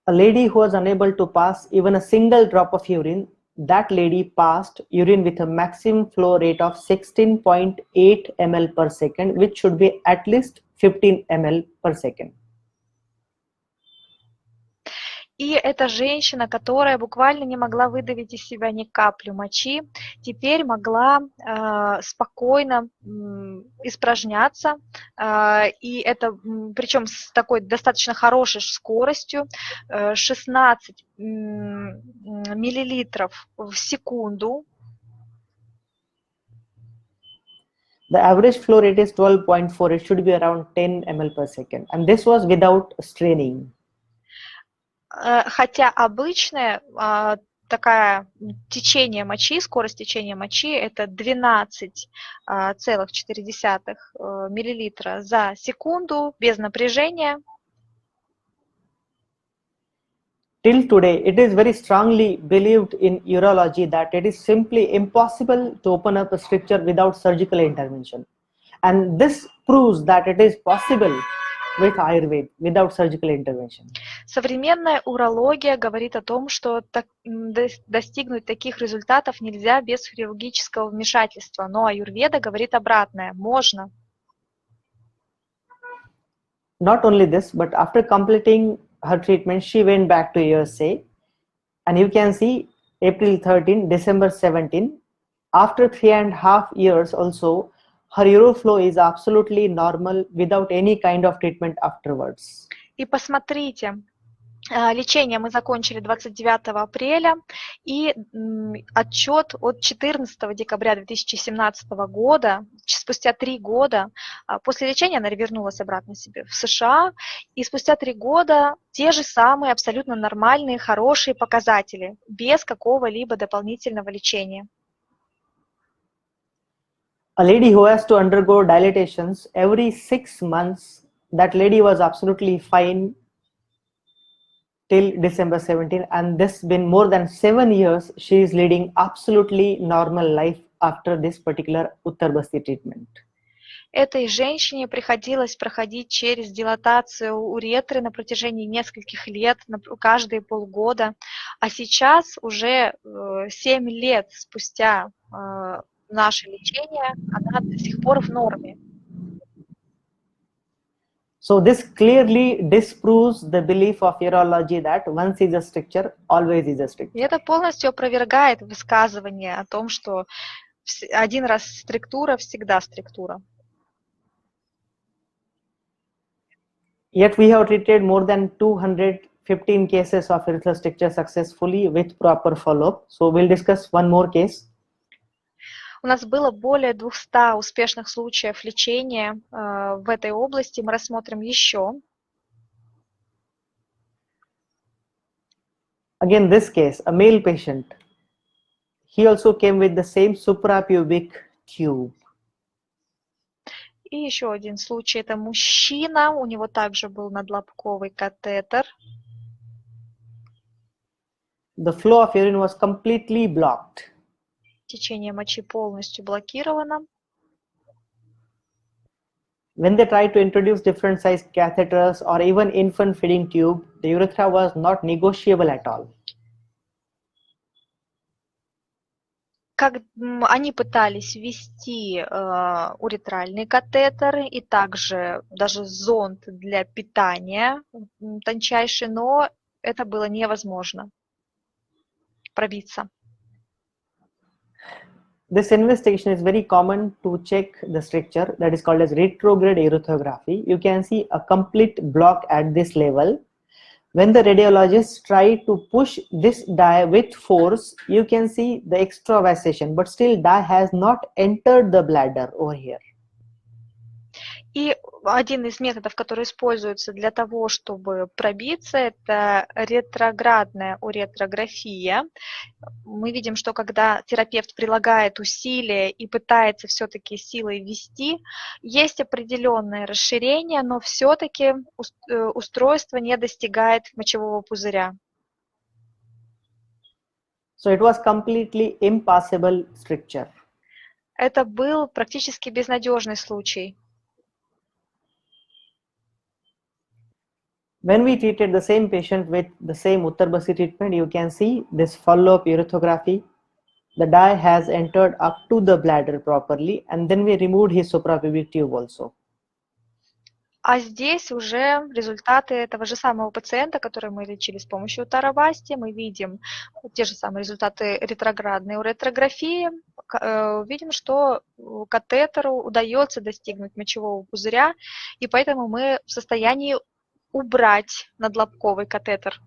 a lady who was unable to pass even a single drop of urine, that lady passed urine with a maximum flow rate of 16.8 ml per second, which should be at least 15 ml per second. И эта женщина, которая буквально не могла выдавить из себя ни каплю мочи, теперь могла спокойно испражняться, и это причем с такой достаточно хорошей скоростью, 16 миллилитров в секунду. The average flow rate is 12.4. It should be around 10 ml per second, and this was without straining. Хотя обычное такое течение мочи, скорость течения мочи это 12,4 миллилитра за секунду без напряжения. Till today, it is very strongly believed in urology that it is simply impossible to open up a stricture without surgical intervention. And this proves that it is possible with Ayurveda without surgical intervention. Современная урология говорит о том, что достигнуть таких результатов нельзя без хирургического вмешательства, но аюрведа говорит обратное – можно. Not only this, but after completing her treatment, she went back to USA, and you can see April 13, December 17. After 3.5 years also, her uroflow is absolutely normal without any kind of treatment afterwards. И посмотрите, лечение мы закончили 29 апреля, и отчет от 14 декабря 2017 года, спустя 3 года, после лечения она вернулась обратно себе в США, и спустя 3 года те же самые абсолютно нормальные, хорошие показатели, без какого-либо дополнительного лечения. A lady who has to undergo dilatations every 6 months, that lady was absolutely fine till December 17, and this been more than 7 years. She is leading absolutely normal life after this particular Uttarbasti treatment. Этой женщине приходилось проходить через дилатацию уретры на протяжении нескольких лет, каждые полгода, а сейчас уже 7 лет спустя наше лечение, она до сих пор в норме. So this clearly disproves the belief of urology that once is a stricture, always is a stricture. И это полностью опровергает высказывание о том, что один раз структура, всегда структура. Yet we have treated more than 215 cases of urethral stricture successfully with proper follow-up. So we'll discuss one more case. У нас было более 200 успешных случаев лечения в этой области. Мы рассмотрим еще. Again, this case, a male patient. He also came with the same suprapubic tube. И еще один случай. Это мужчина. У него также был надлобковый катетер. The flow of urine was completely blocked. Течение мочи полностью блокировано. When they tried to introduce different size catheters or even infant feeding tube, the urethra was not negotiable at all. Как они пытались ввести уретральный катетер и также даже зонд для питания тончайший, но это было невозможно пробиться. This investigation is very common to check the stricture, that is called as retrograde urethography. You can see a complete block at this level. When the radiologists try to push this dye with force, you can see the extravasation, but still dye has not entered the bladder over here. И один из методов, который используется для того, чтобы пробиться, это ретроградная уретрография. Мы видим, что когда терапевт прилагает усилия и пытается все-таки силой ввести, есть определенное расширение, но все-таки устройство не достигает мочевого пузыря. So it was completely impassable stricture. Это был практически безнадежный случай. When we treated the same patient with the same Uttarbasti treatment, you can see this follow-up urethography. The dye has entered up to the bladder properly, and then we removed his suprapubic tube also. А здесь уже результаты этого же самого пациента, который мы лечили с помощью Уттарабасти. Мы видим те же самые результаты ретроградной уретрографии. Видим, что катетеру удается достигнуть мочевого пузыря, и поэтому мы в состоянии убрать надлобковый катетер.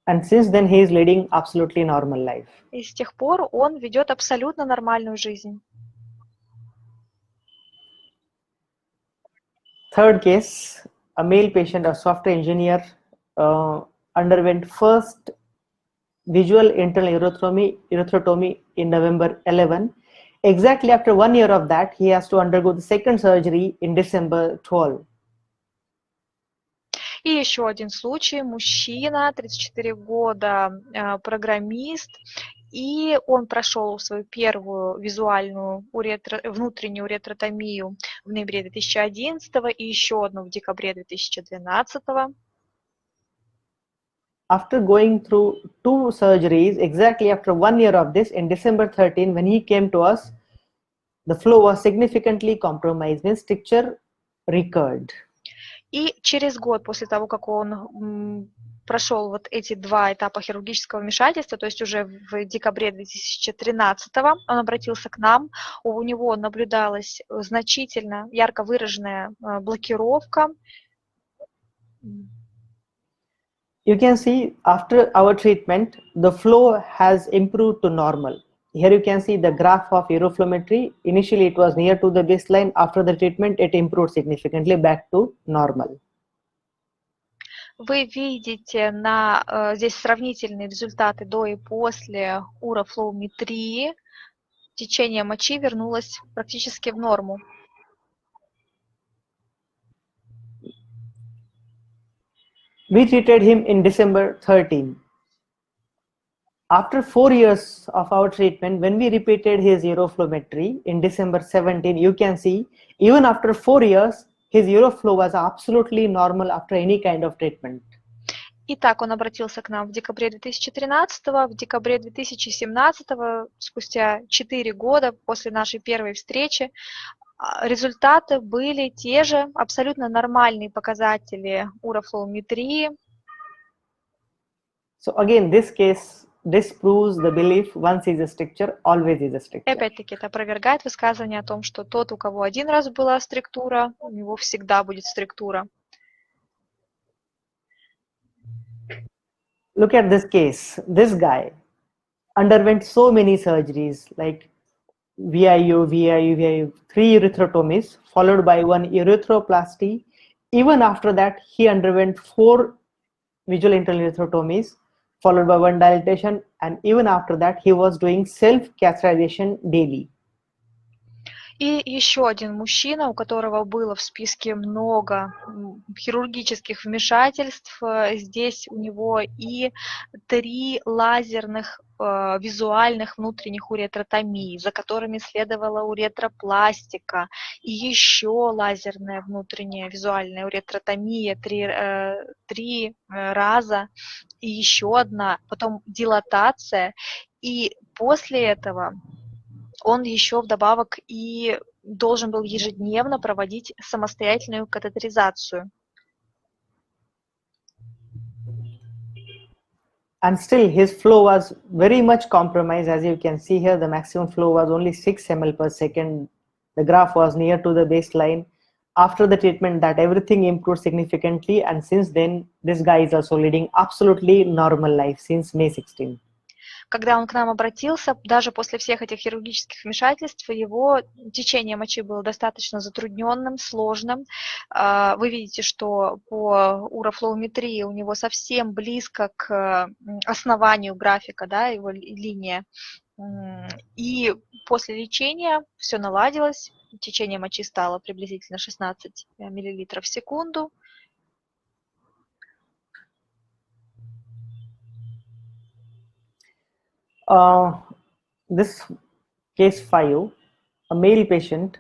And since then he is leading absolutely normal life. И с тех пор он ведет абсолютно нормальную жизнь. Third case, a male patient, a software engineer, underwent first visual internal urethrotomy in November 11. Exactly after 1 year of that, he has to undergo the second surgery in December 12. И еще один случай. Мужчина, 34 года, программист, и он прошел свою первую визуальную внутреннюю уретротомию в ноябре 2011 и еще одну в декабре 2012. After going through 2 surgeries, exactly after 1 year of this, in December 13, when he came to us, the flow was significantly compromised, means stricture recurred. И через год после того, как он прошел вот эти 2 этапа хирургического вмешательства, то есть уже в декабре 2013 он обратился к нам, у него наблюдалась значительно ярко выраженная блокировка. You can see after our treatment, the flow has improved to normal. Here you can see the graph of uroflowmetry. Initially it was near to the baseline. After the treatment, it improved significantly back to normal. Вы видите здесь сравнительные результаты до и после урофлоуметрии. течение мочи вернулось практически в норму. We treated him in December 13. After 4 years of our treatment, when we repeated his uroflowmetry in December 17, you can see even after 4 years, his uroflow was absolutely normal after any kind of treatment. Итак, он обратился к нам в декабре 2013, в декабре 2017, спустя 4 года после нашей первой встречи, результаты были те же, абсолютно нормальные показатели урофлоуметрии. So again, this case disproves the belief once is a stricture, always is a stricture. Опять-таки, это опровергает высказывание о том, что тот, у кого один раз была структура, у него всегда будет структура. Look at this case. This guy underwent so many surgeries like VIU, 3 urethrotomies, followed by 1 urethroplasty. Even after that, he underwent 4 visual internal urethrotomies, followed by 1 dilatation, and even after that, he was doing self-catheterization daily. И еще один мужчина, у которого было в списке много хирургических вмешательств. Здесь у него и 3 лазерных визуальных внутренних уретротомии, за которыми следовала уретропластика, и еще лазерная внутренняя визуальная уретротомия 3 раза, и еще одна, потом дилатация. И после этого он еще вдобавок и должен был ежедневно проводить самостоятельную катетеризацию. And still his flow was very much compromised. As you can see here, the maximum flow was only 6 ml per second. The graph was near to the baseline. After the treatment, that everything improved significantly, and since then, this guy is also leading absolutely normal life since May 16. Когда он к нам обратился, даже после всех этих хирургических вмешательств, его течение мочи было достаточно затрудненным, сложным. Вы видите, что по урофлоуметрии у него совсем близко к основанию графика, да, его линия. И после лечения все наладилось, течение мочи стало приблизительно 16 мл в секунду. This case 5, a male patient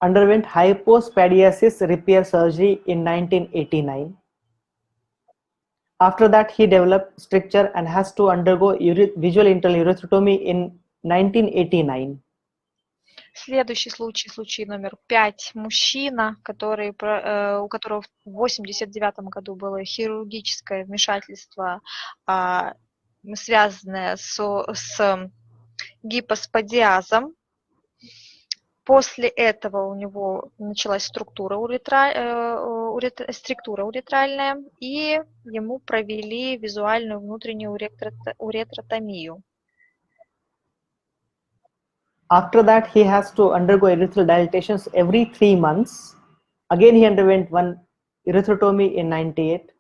underwent hypospadiasis repair surgery in 1989. After that, he developed stricture and has to undergo visual internal urethrotomy in 1989. Следующий случай, случай номер 5. Мужчина, у которого в 1989 году было хирургическое вмешательство, связанное с гипоспадиазом. После этого у него началась структура уретральная, и ему провели визуальную внутреннюю уретротомию. After that, he has to undergo urethral dilatations every 3 months. Again, he underwent 1 urethrotomy in 1998.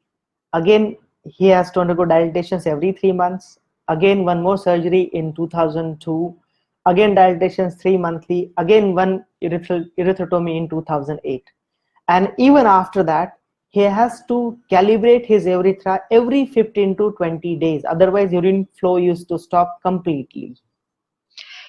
Again, he has to undergo dilatations every 3 months. Again, 1 more surgery in 2002. Again, dilatations 3 monthly. Again, 1 urethrotomy in 2008. And even after that, he has to calibrate his urethra every 15 to 20 days. Otherwise, urine flow used to stop completely.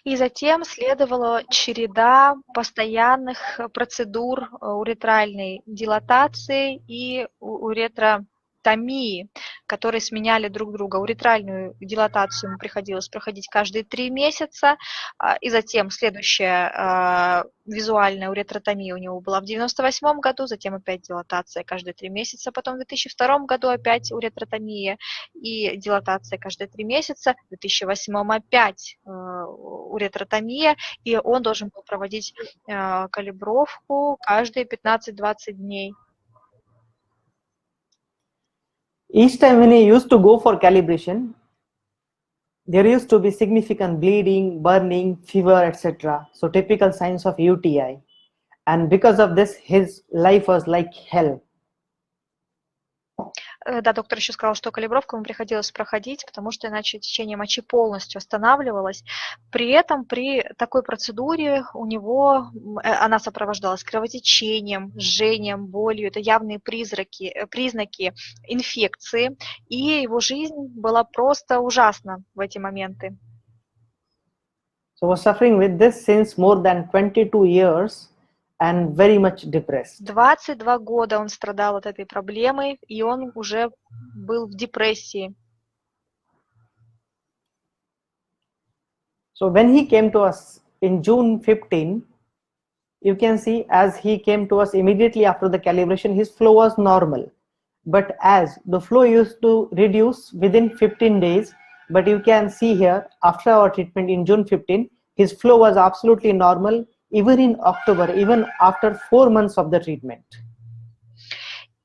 И затем следовала череда постоянных процедур уретральной дилатации и уретротомии, которые сменяли друг друга. Уретральную дилатацию ему приходилось проходить каждые 3 месяца, и затем следующая визуальная уретротомия у него была в 1998 году, затем опять дилатация каждые 3 месяца, потом в 2002 году опять уретротомия и дилатация каждые 3 месяца, в 2008 опять уретротомия, и он должен был проводить калибровку каждые 15-20 дней. Each time when he used to go for calibration, there used to be significant bleeding, burning, fever, etc. So typical signs of UTI. And because of this, his life was like hell. Да, доктор еще сказал, что калибровку ему приходилось проходить, потому что иначе течение мочи полностью останавливалось. При этом при такой процедуре у него она сопровождалась кровотечением, жжением, болью. Это явные признаки инфекции, и его жизнь была просто ужасна в эти моменты. So was suffering with this since more than 22 years and very much depressed. 22 года он страдал от этой проблемой, и он уже был в депрессии. So when he came to us in June 15, you can see as he came to us immediately after the calibration, his flow was normal. But as the flow used to reduce within 15 days, but you can see here after our treatment in June 15, his flow was absolutely normal even in October, even after 4 months of the treatment.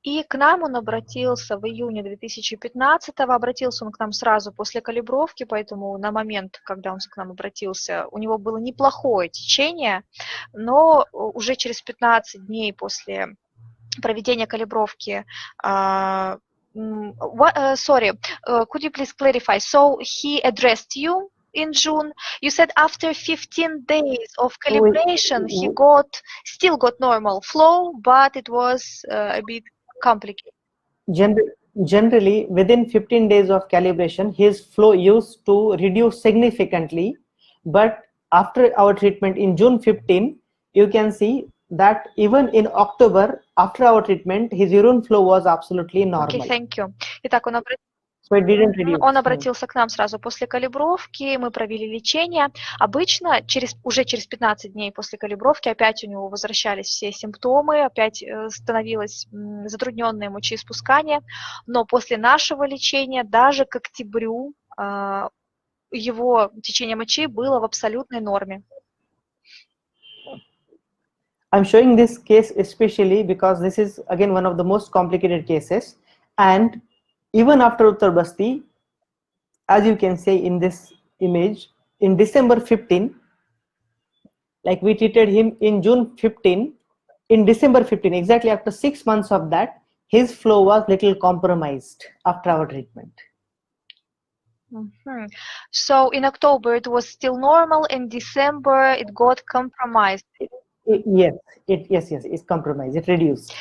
И к нам он обратился в июне 2015-го, обратился он к нам сразу после калибровки, поэтому на момент, когда он к нам обратился, у него было неплохое течение, но уже через 15 дней после проведения калибровки, could you please clarify? So he addressed you in June. You said after 15 days of calibration, he still got normal flow, but it was a bit complicated. Generally, within 15 days of calibration, his flow used to reduce significantly. But after our treatment in June 15, you can see that even in October, after our treatment, his urine flow was absolutely normal. Okay, thank you. Итак, So it didn't reduce. Он обратился к нам сразу после калибровки, мы провели лечение. Обычно уже через 15 дней после калибровки опять у него возвращались все симптомы, опять становилось затрудненное мочеиспускание, но после нашего лечения даже к октябрю его течение мочи было в абсолютной норме. I'm showing this case especially because this is again one of the most complicated cases, and even after Uttar Basti, as you can see in this image, in December 15, like we treated him in June 15, in December 15, exactly after 6 months of that, his flow was little compromised after our treatment. Mm-hmm. So in October it was still normal, in December it got compromised. Yes, it's compromised, it reduced.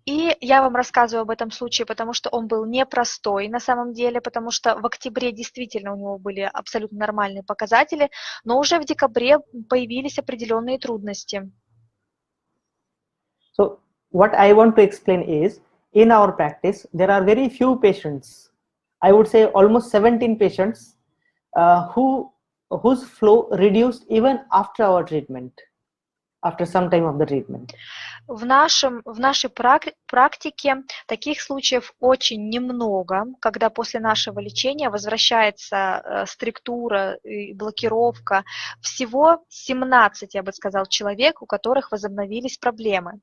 И я вам рассказываю об этом случае, потому что он был непростой на самом деле, потому что в октябре действительно у него были абсолютно нормальные показатели, но уже в декабре появились определенные трудности. So what I want to explain is, in our practice, there are very few patients, I would say almost 17 patients, whose flow reduced even after our treatment. After some time of the treatment. В нашей практике таких случаев очень немного, когда после нашего лечения возвращается структура и блокировка. Всего 17, я бы сказал, человек, у которых возобновились проблемы.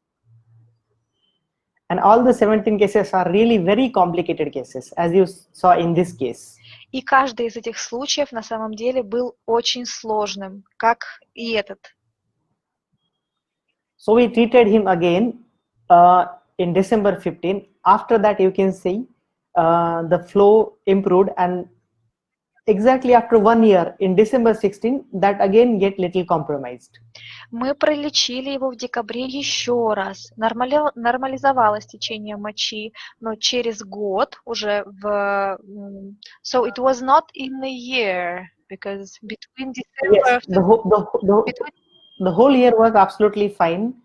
And all the 17 cases are really very complicated cases, as you saw in this case. И каждый из этих случаев на самом деле был очень сложным, как и этот. So we treated him again in December 15. After that, you can see the flow improved, and exactly after 1 year, in December 16, that again get little compromised. Мы пролечили его в декабре еще раз. Нормализовалось течение мочи, но через год уже So it was not in a year, because between December... Yes, the whole year was absolutely fine.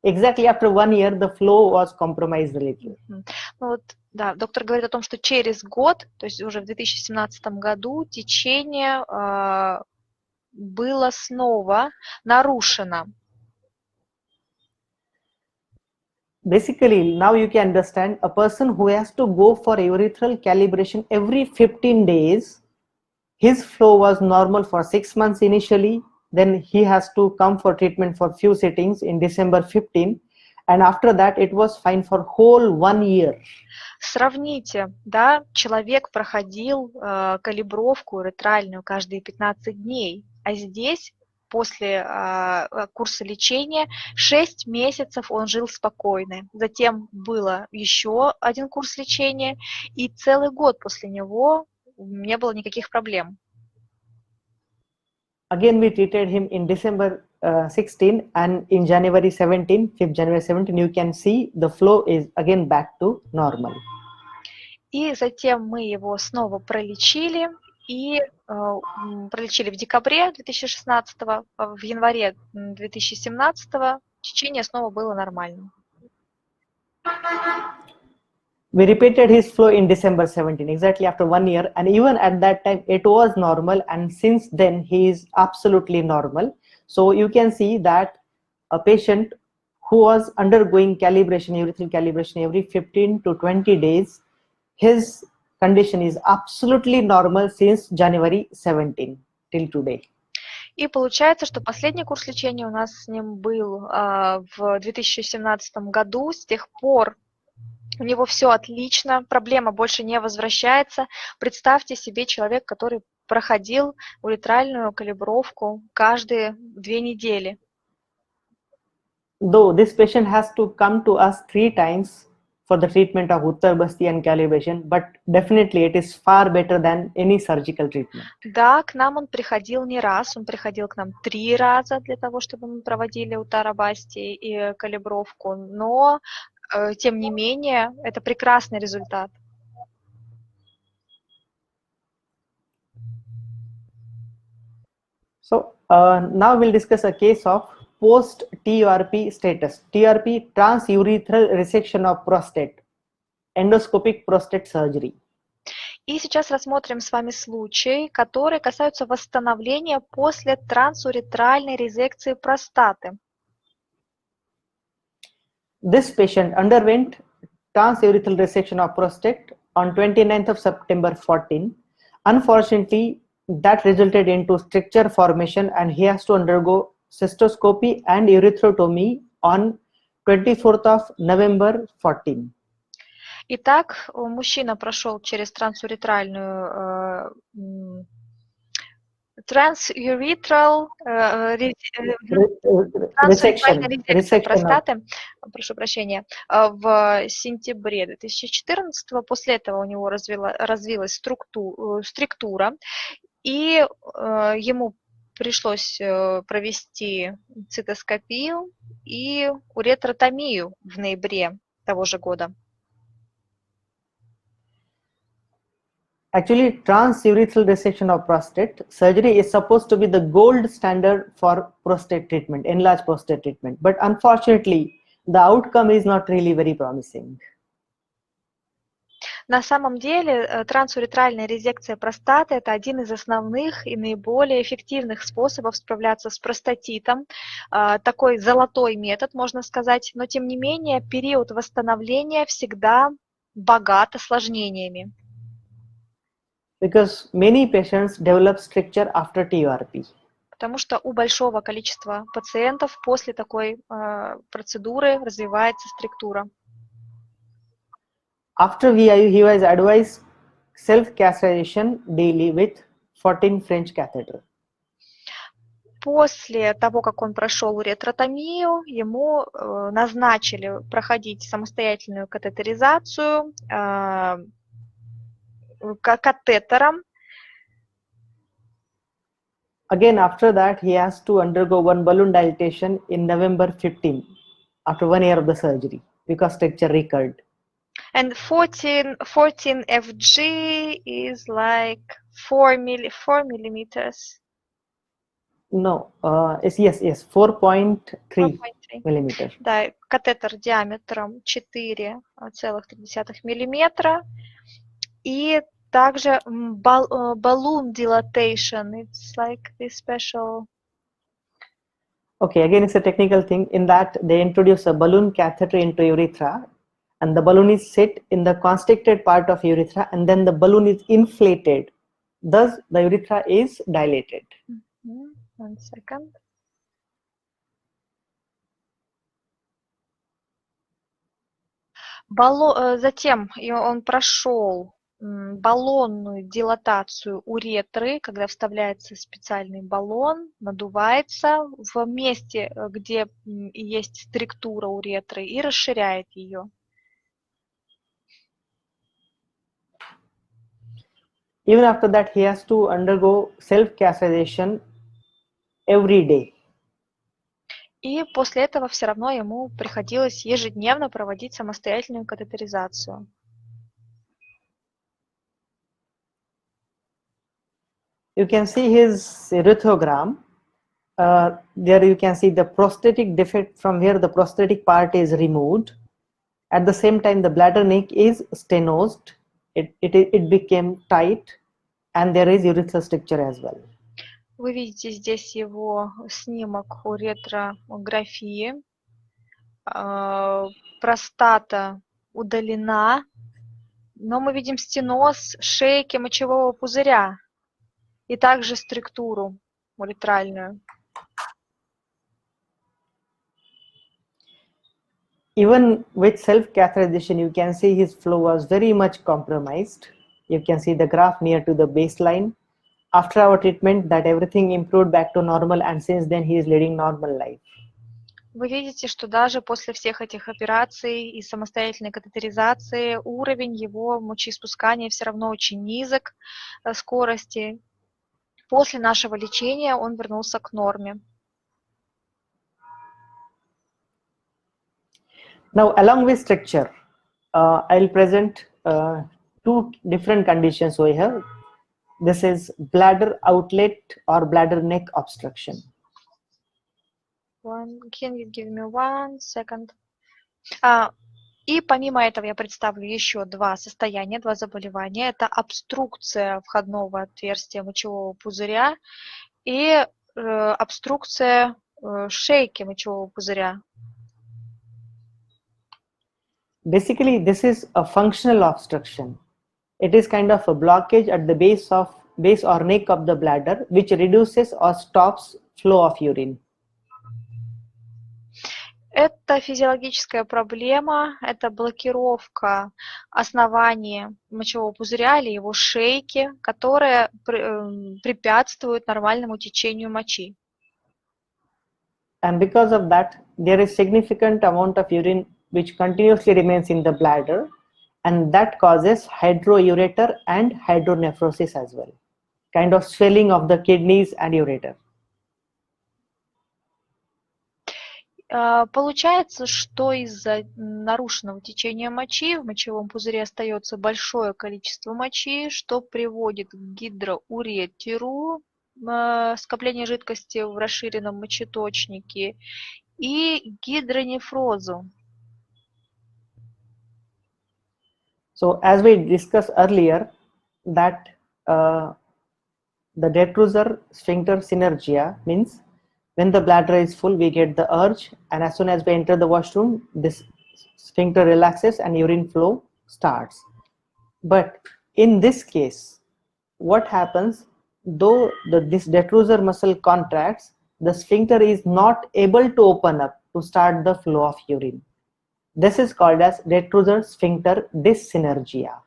Exactly after 1 year, the flow was compromised a little. Ну вот, да, доктор говорит о том, что через год, то есть уже в 2017 году, течение было снова нарушено. Basically, now you can understand a person who has to go for urethral calibration every 15 days, his flow was normal for 6 months initially, then he has to come for treatment for few sittings in December 15, and after that it was fine for whole 1 year. Сравните, да, человек проходил калибровку уретральную каждые 15 дней, а здесь после курса лечения 6 месяцев он жил спокойно. Затем было еще один курс лечения, и целый год после него не было никаких проблем. Again, we treated him in December 16 and in January 17, 5th January 17, you can see the flow is again back to normal. И затем мы его снова пролечили, и пролечили в декабре 2016, в январе 2017 течение снова было нормальным. We repeated his flow in December 17, exactly after 1 year, and even at that time it was normal, and since then he is absolutely normal. So you can see that a patient who was undergoing calibration, urethral calibration every 15 to 20 days, his condition is absolutely normal since January 17 till today. И получается, что последний курс лечения у нас с ним был в 2017 году. С тех пор у него все отлично, проблема больше не возвращается. Представьте себе человек, который проходил уретральную калибровку каждые 2 недели. Though this patient has to come to us 3 times for the treatment of Uttar and calibration, but definitely it is far better than any surgical treatment. Да, к нам он приходил не раз, он приходил к нам 3 раза для того, чтобы мы проводили Уттарабасти и калибровку, но тем не менее это прекрасный результат. So now we'll discuss a case of post-TURP status. TURP, transurethral resection of prostate, endoscopic prostate surgery. И сейчас рассмотрим с вами случаи, которые касаются восстановления после трансуретральной резекции простаты. This patient underwent transurethral resection of prostate on 29th of September 14. Unfortunately, that resulted into stricture formation and he has to undergo cystoscopy and urethrotomy on 24th of November 14. Итак, мужчина прошел через трансуретральную резекцию простаты, прошу прощения, в сентябре 2014. После этого у него развилась структура, и ему пришлось провести цитоскопию и уретротомию в ноябре того же года. Actually, transurethral resection of prostate surgery is supposed to be the gold standard for prostate treatment, enlarged prostate treatment. But unfortunately, the outcome is not really very promising. На самом деле, трансуретральная резекция простаты – это один из основных и наиболее эффективных способов справляться с простатитом. Такой золотой метод, можно сказать, но тем не менее период восстановления всегда богат осложнениями. Because many patients develop stricture after TURP. Потому что у большого количества пациентов после такой процедуры развивается структура. After VIU, he was advised self-castration daily with 14 French catheter. После того, как он прошел уретротомию, ему назначили проходить самостоятельную катетеризацию катетером. Again, after that, he has to undergo 1 balloon dilatation in November 15, after 1 year of the surgery, because stricture recurred. And 14 FG is like 4 millimeters. No, yes, 4.3 millimeters. Да, катетер диаметром 4,3 миллиметра. И также balloon dilatation, it's like this special. Okay, again, it's a technical thing. In that, they introduce a balloon catheter into urethra, and the balloon is set in the constricted part of urethra, and then the balloon is inflated. Thus, the urethra is dilated. 1 second. Затем он прошел баллонную дилатацию уретры, когда вставляется специальный баллон, надувается в месте, где есть структура уретры, и расширяет ее. Even after that, he has to undergo self-castration every day. И после этого все равно ему приходилось ежедневно проводить самостоятельную катетеризацию. You can see his erythrogram. There you can see the prosthetic defect from where the prosthetic part is removed. At the same time, the bladder neck is stenosed. It became tight, and there is urethral stricture as well. Вы видите здесь его снимок уретрографии. Простата удалена, но мы видим стеноз шейки мочевого пузыря и также структуру уретральную. Even with self-catheterization, you can see his flow was very much compromised. You can see the graph near to the baseline. After our treatment, that everything improved back to normal, and since then he is leading normal life. Вы видите, что даже после всех этих операций и самостоятельной катетеризации уровень его мочеиспускания все равно очень низок, скорости. После нашего лечения он вернулся к норме. Now, along with stricture, I'll present two different conditions we have. This is bladder outlet or bladder neck obstruction. Can you give me 1 second? И помимо этого я представлю еще два состояния, два заболевания. Это обструкция входного отверстия мочевого пузыря и обструкция шейки мочевого пузыря. Basically, this is a functional obstruction. It is kind of a blockage at the base or neck of the bladder, which reduces or stops flow of urine. Это физиологическая проблема, это блокировка основания мочевого пузыря или его шейки, которая препятствует нормальному течению мочи. And because of that, there is significant amount of urine which continuously remains in the bladder, and that causes hydroureter and hydronephrosis as well, kind of swelling of the kidneys and ureter. Получается, что из-за нарушенного течения мочи в мочевом пузыре остается большое количество мочи, что приводит к гидроуретеру, скоплению жидкости в расширенном мочеточнике, и гидронефрозу. So, as we discussed earlier, that the detrusor sphincter synergia means when the bladder is full, we get the urge, and as soon as we enter the washroom, this sphincter relaxes and urine flow starts. But in this case, what happens, though this detrusor muscle contracts, the sphincter is not able to open up to start the flow of urine. This is called as detrusor sphincter dyssynergia.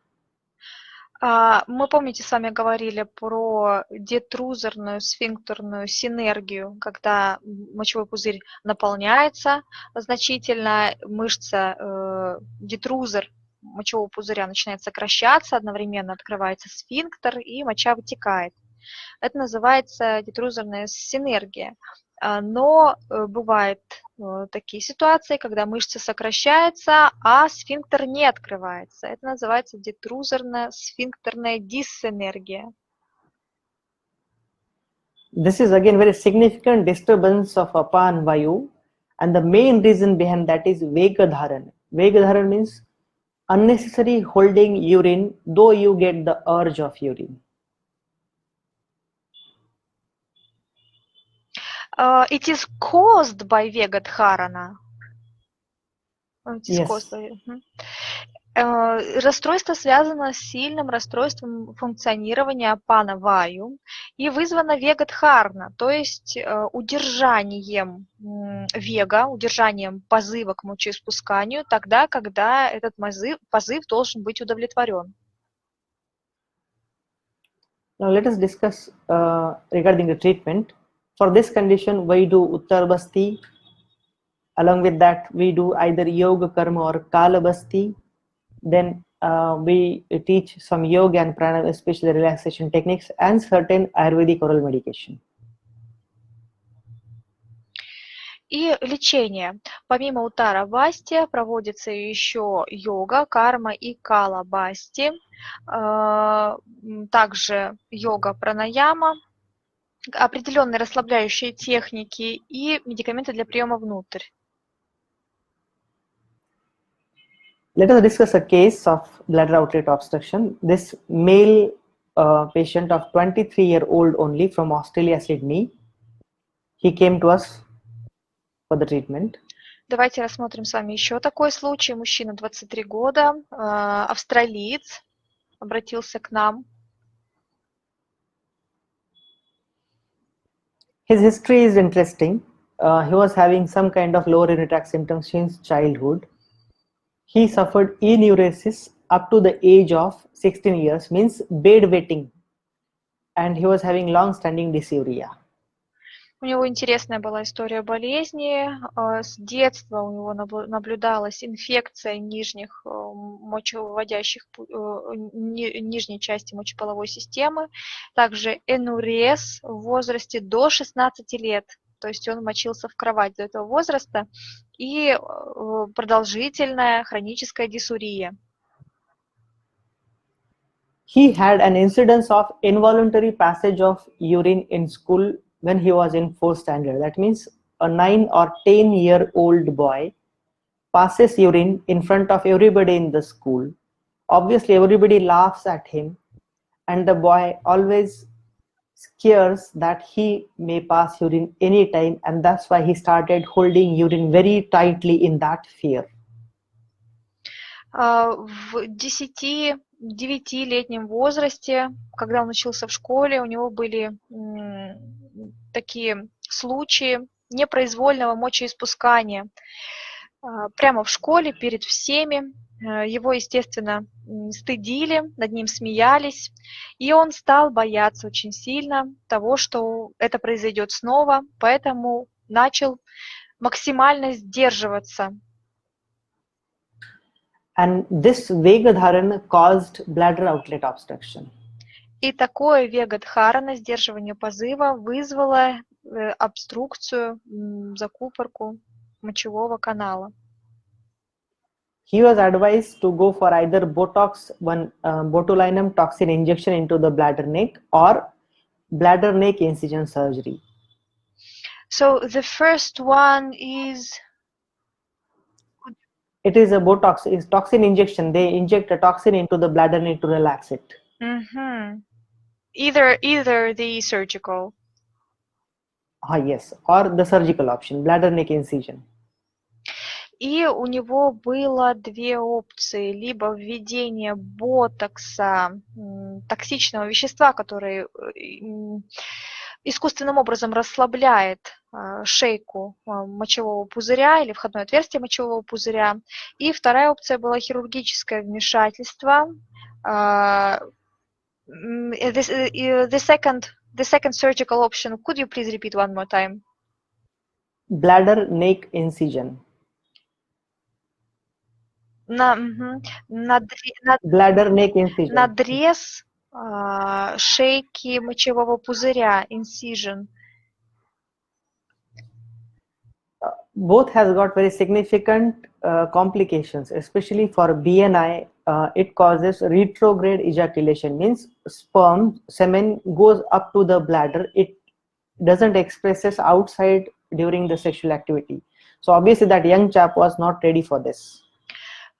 Мы, помните, с вами говорили про детрузорную сфинктерную синергию, когда мочевой пузырь наполняется значительно, мышца, детрузор мочевого пузыря начинает сокращаться, одновременно открывается сфинктер и моча вытекает. Это называется детрузорная синергия. Но бывают такие ситуации, когда мышца сокращается, а сфинктер не открывается. Это называется детрузорная сфинктерная диссинергия. This is again very significant disturbance of apan vayu, and the main reason behind that is vegadharan. Vegadharan means unnecessary holding urine, though you get the urge of urine. It is caused by Vegadharana. Yes. Расстройство связано с сильным расстройством функционирования апана ваю и вызвано вегадхарна, то есть удержанием вега, удержанием позыва к мочеиспусканию тогда, когда этот позыв должен быть удовлетворен. Now let us discuss regarding the treatment. For this condition, we do Uttar Basti. Along with that, we do either Yoga Karma or Kala Basti. Then we teach some yoga and pranayama, especially relaxation techniques, and certain Ayurvedic oral medication. И лечение. Помимо Уттара Басти проводится еще йога, карма и кала басти, также йога пранаяма, определенные расслабляющие техники и медикаменты для приема внутрь. Let us discuss a case of bladder outlet obstruction. This male patient of 23-year-old only from Australia, Sydney, he came to us for the treatment. Давайте рассмотрим с вами еще такой случай. Мужчина 23 года, австралиец, обратился к нам. His history is interesting. He was having some kind of lower urinary tract symptoms since childhood. He suffered enuresis up to the age of 16 years, means bedwetting, and he was having long-standing dysuria. У него интересная была история болезни. С детства у него наблюдалась инфекция нижних мочевыводящих, нижней части мочеполовой системы. Также энурез в возрасте до 16 лет. То есть он мочился в кровать до этого возраста. И продолжительная хроническая дисурия. He had an incidence of involuntary passage of urine in school when he was in 4th standard. That means a 9 or 10-year-old boy passes urine in front of everybody in the school. Obviously, everybody laughs at him, and the boy always scares that he may pass urine anytime, and that's why he started holding urine very tightly in that fear. В 9-летнем возрасте, когда он учился в школе, у него были такие случаи непроизвольного мочеиспускания прямо в школе перед всеми. Его, естественно, стыдили, над ним смеялись, и он стал бояться очень сильно того, что это произойдет снова, поэтому начал максимально сдерживаться. And this Vegadharana caused bladder outlet obstruction. И такое вегадхарана, сдерживание позыва, вызвало обструкцию, закупорку мочевого канала. He was advised to go for either Botox, botulinum toxin injection into the bladder neck, or bladder neck incision surgery. So the first one is... It is a Botox, is toxin injection. They inject a toxin into the bladder neck to relax it. Either the surgical. Yes, or the surgical option, bladder neck incision. И у него было две опции: либо введение ботокса, токсичного вещества, который искусственным образом расслабляет шейку мочевого пузыря или входное отверстие мочевого пузыря. И вторая опция была хирургическое вмешательство. The second surgical option, could you please repeat one more time? Bladder neck incision. Bladder neck incision. Надрез шейки мочевого пузыря, incision. Both has got very significant complications, especially for BNI. It causes retrograde ejaculation, means semen goes up to the bladder. It doesn't expresses outside during the sexual activity. So obviously that young chap was not ready for this.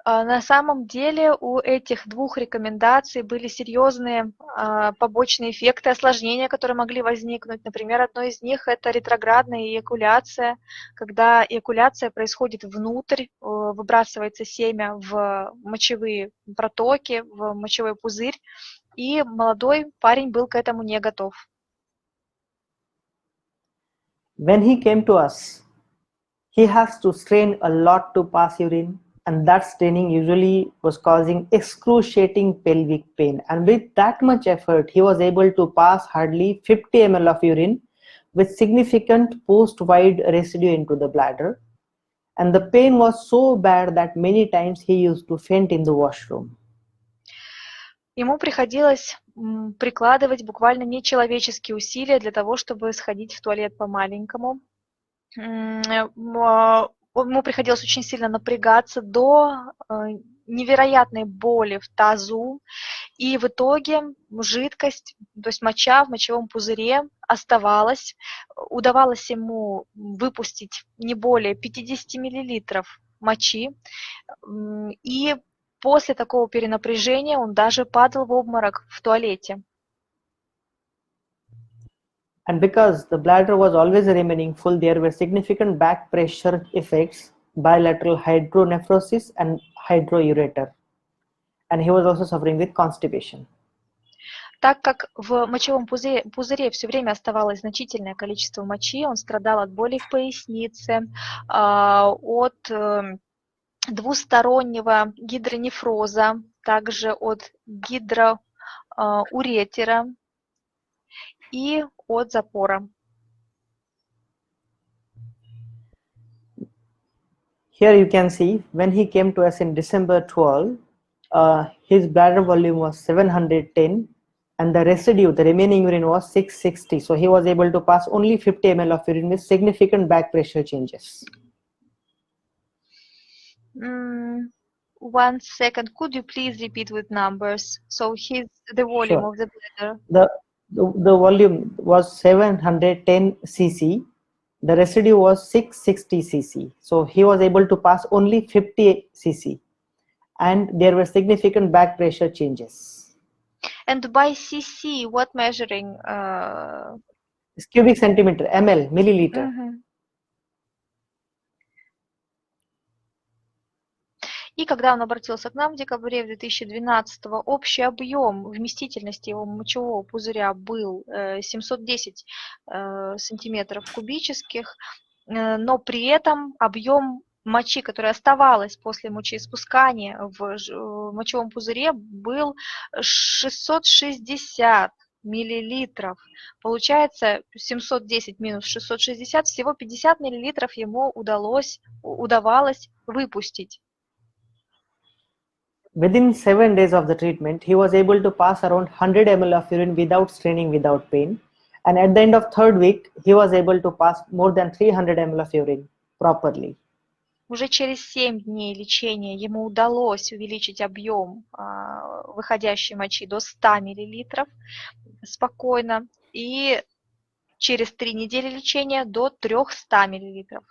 На самом деле у этих двух рекомендаций были серьезные побочные эффекты, осложнения, которые могли возникнуть. Например, одно из них – это ретроградная эякуляция, когда эякуляция происходит внутрь, выбрасывается семя в мочевые протоки, в мочевой пузырь, и молодой парень был к этому не готов. When he came to us, he has to strain a lot to pass urine. and that staining usually was causing excruciating pelvic pain. And with that much effort, he was able to pass hardly 50 ml of urine with significant post-wide residue into the bladder. And the pain was so bad that many times he used to faint in the washroom. Ему приходилось прикладывать буквально нечеловеческие усилия для того, чтобы сходить в туалет по-маленькому. Ему приходилось очень сильно напрягаться до невероятной боли в тазу, и в итоге жидкость, то есть моча в мочевом пузыре оставалась, удавалось ему выпустить не более 50 мл мочи, и после такого перенапряжения он даже падал в обморок в туалете. And because the bladder was always remaining full, there were significant back pressure effects, bilateral hydronephrosis and hydroureter. And he was also suffering with constipation. Так как в мочевом пузыре все время оставалось значительное количество мочи, он страдал от боли в пояснице, от двустороннего гидронефроза, также от гидроуретера и от запора. Here you can see when he came to us in December 12, his bladder volume was 710 and the residue, the remaining urine was 660. So he was able to pass only 50 ml of urine with significant back pressure changes. 1 second, could you please repeat with numbers? So the volume of the bladder. The volume was 710 cc. The residue was 660 cc. So he was able to pass only 50 cc. And there were significant back pressure changes. And by cc, what measuring? It's cubic centimeter, ml, milliliter. И когда он обратился к нам в декабре 2012, общий объем вместительности его мочевого пузыря был 710 сантиметров кубических, но при этом объем мочи, которая оставалась после мочеиспускания в мочевом пузыре, был 660 миллилитров. Получается 710 минус 660, всего 50 миллилитров ему удавалось выпустить. Within 7 days of the treatment, he was able to pass around 100 ml of urine without straining, without pain. And at the end of 3rd week, he was able to pass more than 300 ml of urine properly. Уже через 7 дней лечения ему удалось увеличить объем выходящей мочи до 100 мл спокойно, и через 3 недели лечения до 300 мл.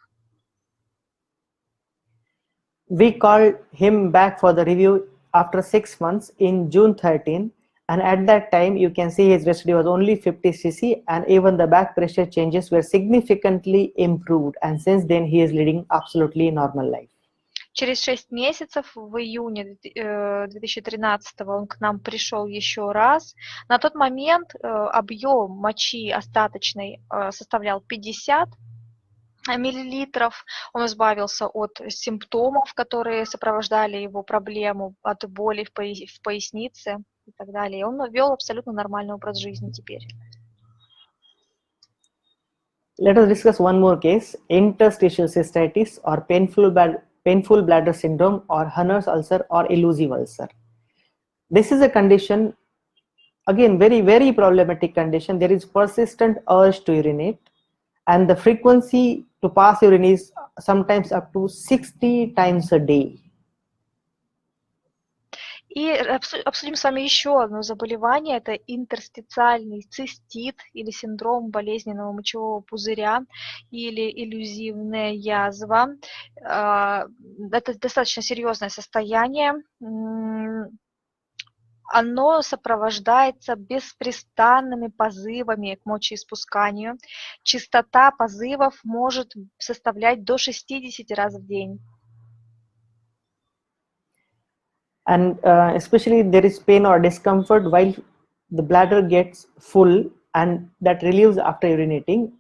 We called him back for the review after 6 months in June 13, and at that time you can see his residue was only 50 cc, and even the back pressure changes were significantly improved, and since then he is leading absolutely normal life. Через 6 месяцев, в июне 2013 он к нам пришел еще раз. На тот момент объем мочи остаточной составлял 50 миллилитров. Он избавился от симптомов, которые сопровождали его проблему, от боли в пояснице и так далее. Он вел абсолютно нормальный образ жизни теперь. Let us discuss one more case: interstitial cystitis or painful bladder syndrome, or Hunner's ulcer or elusive ulcer. This is a condition, again, very, very problematic condition. There is persistent urge to urinate, and the frequency to pass urine is sometimes up to 60 times a day. И обсудим с вами еще одно заболевание. Это интерстициальный цистит или синдром болезненного мочевого пузыря или элюзивная язва. Это достаточно серьезное состояние. Оно сопровождается беспрестанными позывами к мочеиспусканию. Частота позывов может составлять до 60 раз в день. And especially there is pain or discomfort while the bladder gets full, and that relieves after urinating,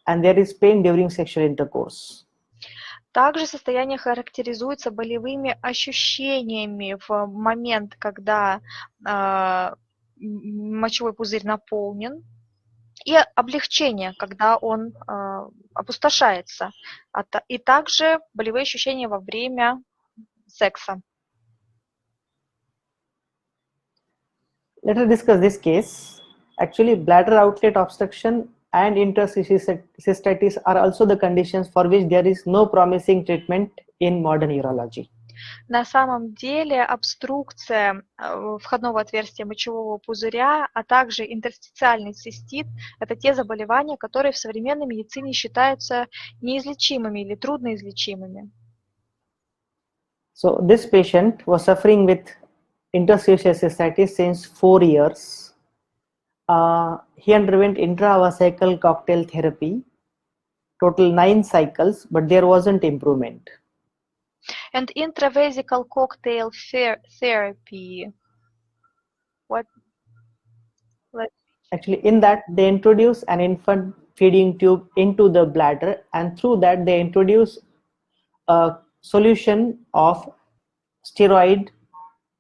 and there is pain during sexual intercourse. Также состояние характеризуется болевыми ощущениями в момент, когда мочевой пузырь наполнен, и облегчение, когда он опустошается, и также болевые ощущения во время секса. Let us discuss this case. Actually, bladder outlet obstruction and interstitial cystitis are also the conditions for which there is no promising treatment in modern urology. На самом деле обструкция входного отверстия мочевого пузыря, а также интерстициальный цистит – это те заболевания, которые в современной медицине считаются неизлечимыми или трудноизлечимыми. So this patient was suffering with interstitial cystitis since 4 years. He underwent intravesical cocktail therapy, total 9 cycles, but there wasn't improvement. And intravesical cocktail therapy, what? Actually, in that they introduce an infant feeding tube into the bladder, and through that they introduce a solution of steroid,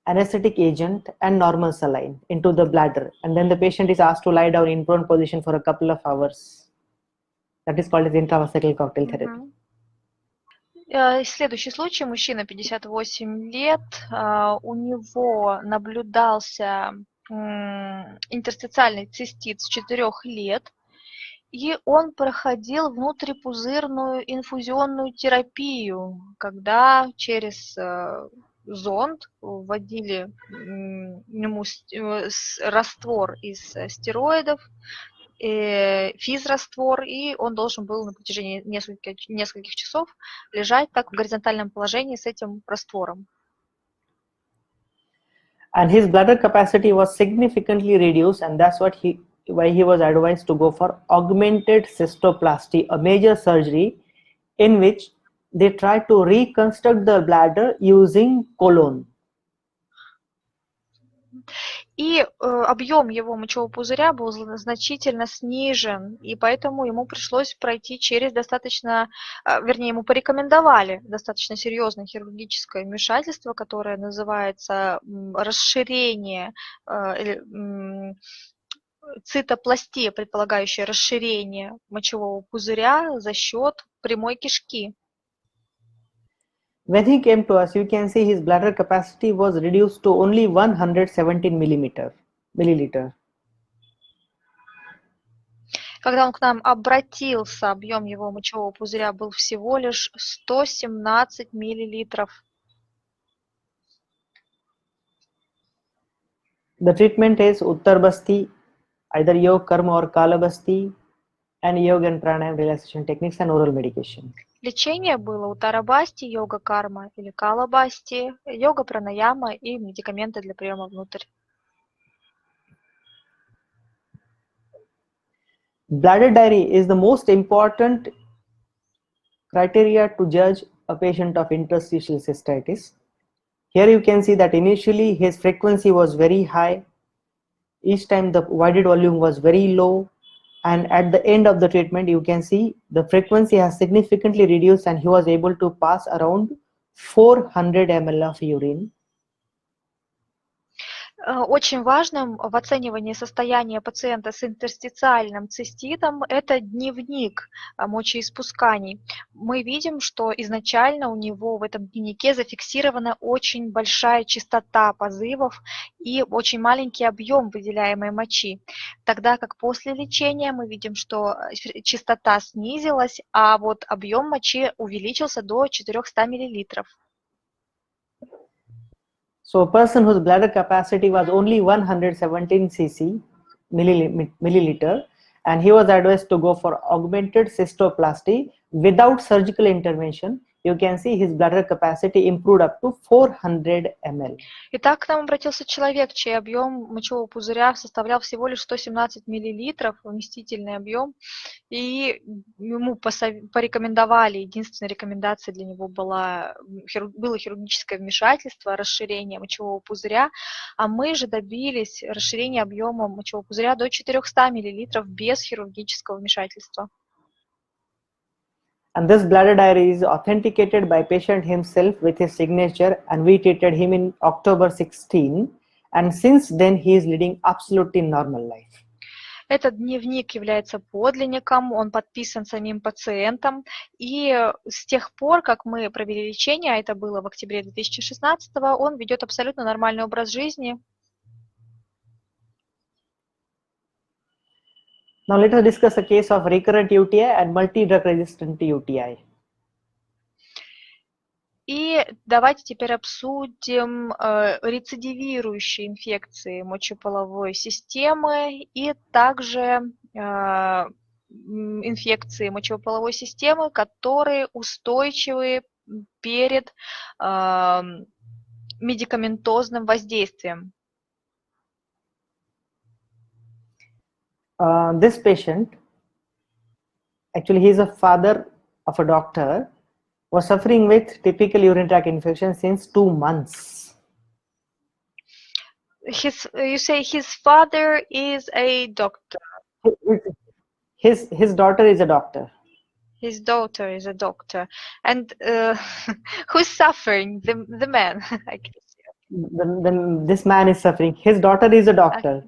anesthetic agent and normal saline into the bladder, and then the patient is asked to lie down in prone position for a couple of hours. That is called as intravesical cocktail therapy. Следующий случай, мужчина 58 лет, у него наблюдался интерстициальный цистит с 4 лет, и он проходил внутрипузырную инфузионную терапию, когда через зонд вводили ему раствор из стероидов, физраствор, и он должен был на протяжении нескольких часов лежать так в горизонтальном положении с этим раствором. And his bladder capacity was significantly reduced, and that's why he was advised to go for augmented cystoplasty, a major surgery in which they tried to reconstruct the bladder using colon. И объем его мочевого пузыря был значительно снижен, и поэтому ему пришлось пройти через ему порекомендовали достаточно серьезное хирургическое вмешательство, которое называется расширение, цитопластия, предполагающая расширение мочевого пузыря за счет прямой кишки. When he came to us, you can see his bladder capacity was reduced to only 117 milliliter. Когда он к нам обратился, объем его мочевого пузыря был всего лишь 117 миллилитров. The treatment is Uttarbasti, either yoga, karma or kalabasti, and yoga and pranayama relaxation techniques and oral medication. Лечение было Уттарабасти, йога карма или калабасти, йога пранаяма и медикаменты для приема внутрь. Bladder diary is the most important criteria to judge a patient of interstitial cystitis. Here you can see that initially his frequency was very high. Each time the voided volume was very low. And at the end of the treatment, you can see the frequency has significantly reduced and he was able to pass around 400 ml of urine. Очень важным в оценивании состояния пациента с интерстициальным циститом это дневник мочеиспусканий. Мы видим, что изначально у него в этом дневнике зафиксирована очень большая частота позывов и очень маленький объем выделяемой мочи. Тогда как после лечения мы видим, что частота снизилась, а вот объем мочи увеличился до 400 мл. So a person whose bladder capacity was only 117 milliliter, and he was advised to go for augmented cystoplasty without surgical intervention. You can see his bladder capacity improved up to 400 ml. Итак, к нам обратился человек, чей объем мочевого пузыря составлял всего лишь 117 мл, вместительный объем, и ему порекомендовали, единственной рекомендацией для него было хирургическое вмешательство, расширение мочевого пузыря, а мы же добились расширения объема мочевого пузыря до 400 мл без хирургического вмешательства. And this bladder diary is authenticated by patient himself with his signature, and we treated him in October 16, and since then he is leading absolutely normal life. Этот дневник является подлинником, он подписан самим пациентом, и с тех пор, как мы провели лечение, а это было в октябре 2016, он ведет абсолютно нормальный образ жизни. Now let us discuss a case of recurrent UTI and multi-drug resistant UTI. И давайте теперь обсудим рецидивирующие инфекции мочеполовой системы и также инфекции мочеполовой системы, которые устойчивы перед медикаментозным воздействием. This patient, actually he is a father of a doctor, was suffering with typical urinary tract infection since 2 months. You say his father is a doctor. His daughter is a doctor. His daughter is a doctor. And who's suffering? The man. I can see. This man is suffering. His daughter is a doctor.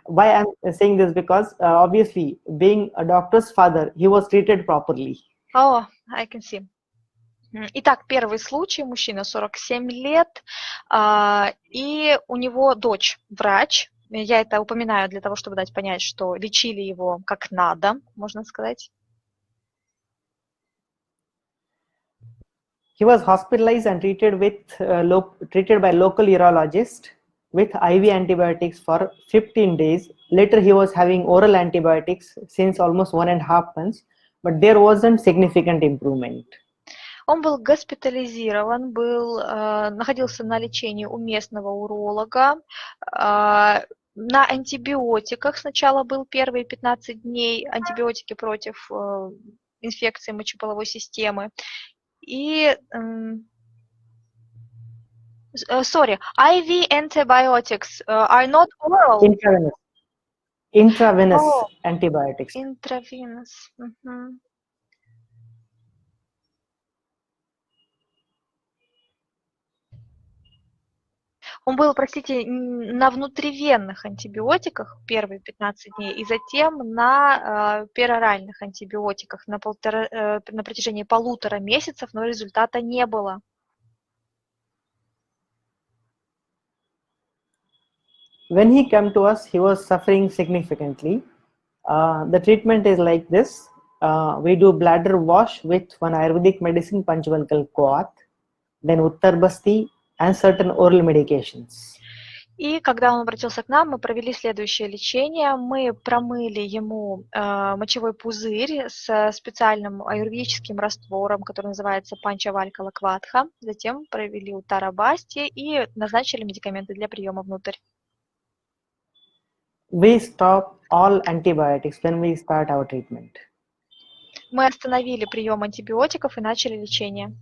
Why I'm saying this? Because obviously, being a doctor's father, he was treated properly. Oh, I can see. Итак, первый случай, мужчина, 47 лет, и у него дочь врач. Я это упоминаю для того, чтобы дать понять, что лечили его как надо, можно сказать. He was hospitalized and treated by local urologist with IV antibiotics for 15 days. Later, he was having oral antibiotics since almost 1.5 months, but there wasn't significant improvement. Он был госпитализирован, находился на лечении у местного уролога, на антибиотиках сначала был первые 15 дней, антибиотики против инфекции мочеполовой системы. И, sorry, IV antibiotics are not oral? Intravenous antibiotics. Intravenous. Он был, простите, на внутривенных антибиотиках первые 15 дней и затем на пероральных антибиотиках на протяжении 1,5 месяцев, но результата не было. When he came to us, he was suffering significantly. The treatment is like this. We do bladder wash with one Ayurvedic medicine, Panchavalkal Koat, then Uttarbasti, and certain oral medications. И когда он обратился к нам, мы провели следующее лечение. Мы промыли ему мочевой пузырь с специальным аюрведическим раствором, который называется Panchavalkala Kvatha. Затем провели Uttarbasti и назначили медикаменты для приема внутрь. We stop all antibiotics when we start our treatment. Мы остановили прием антибиотиков и начали лечение.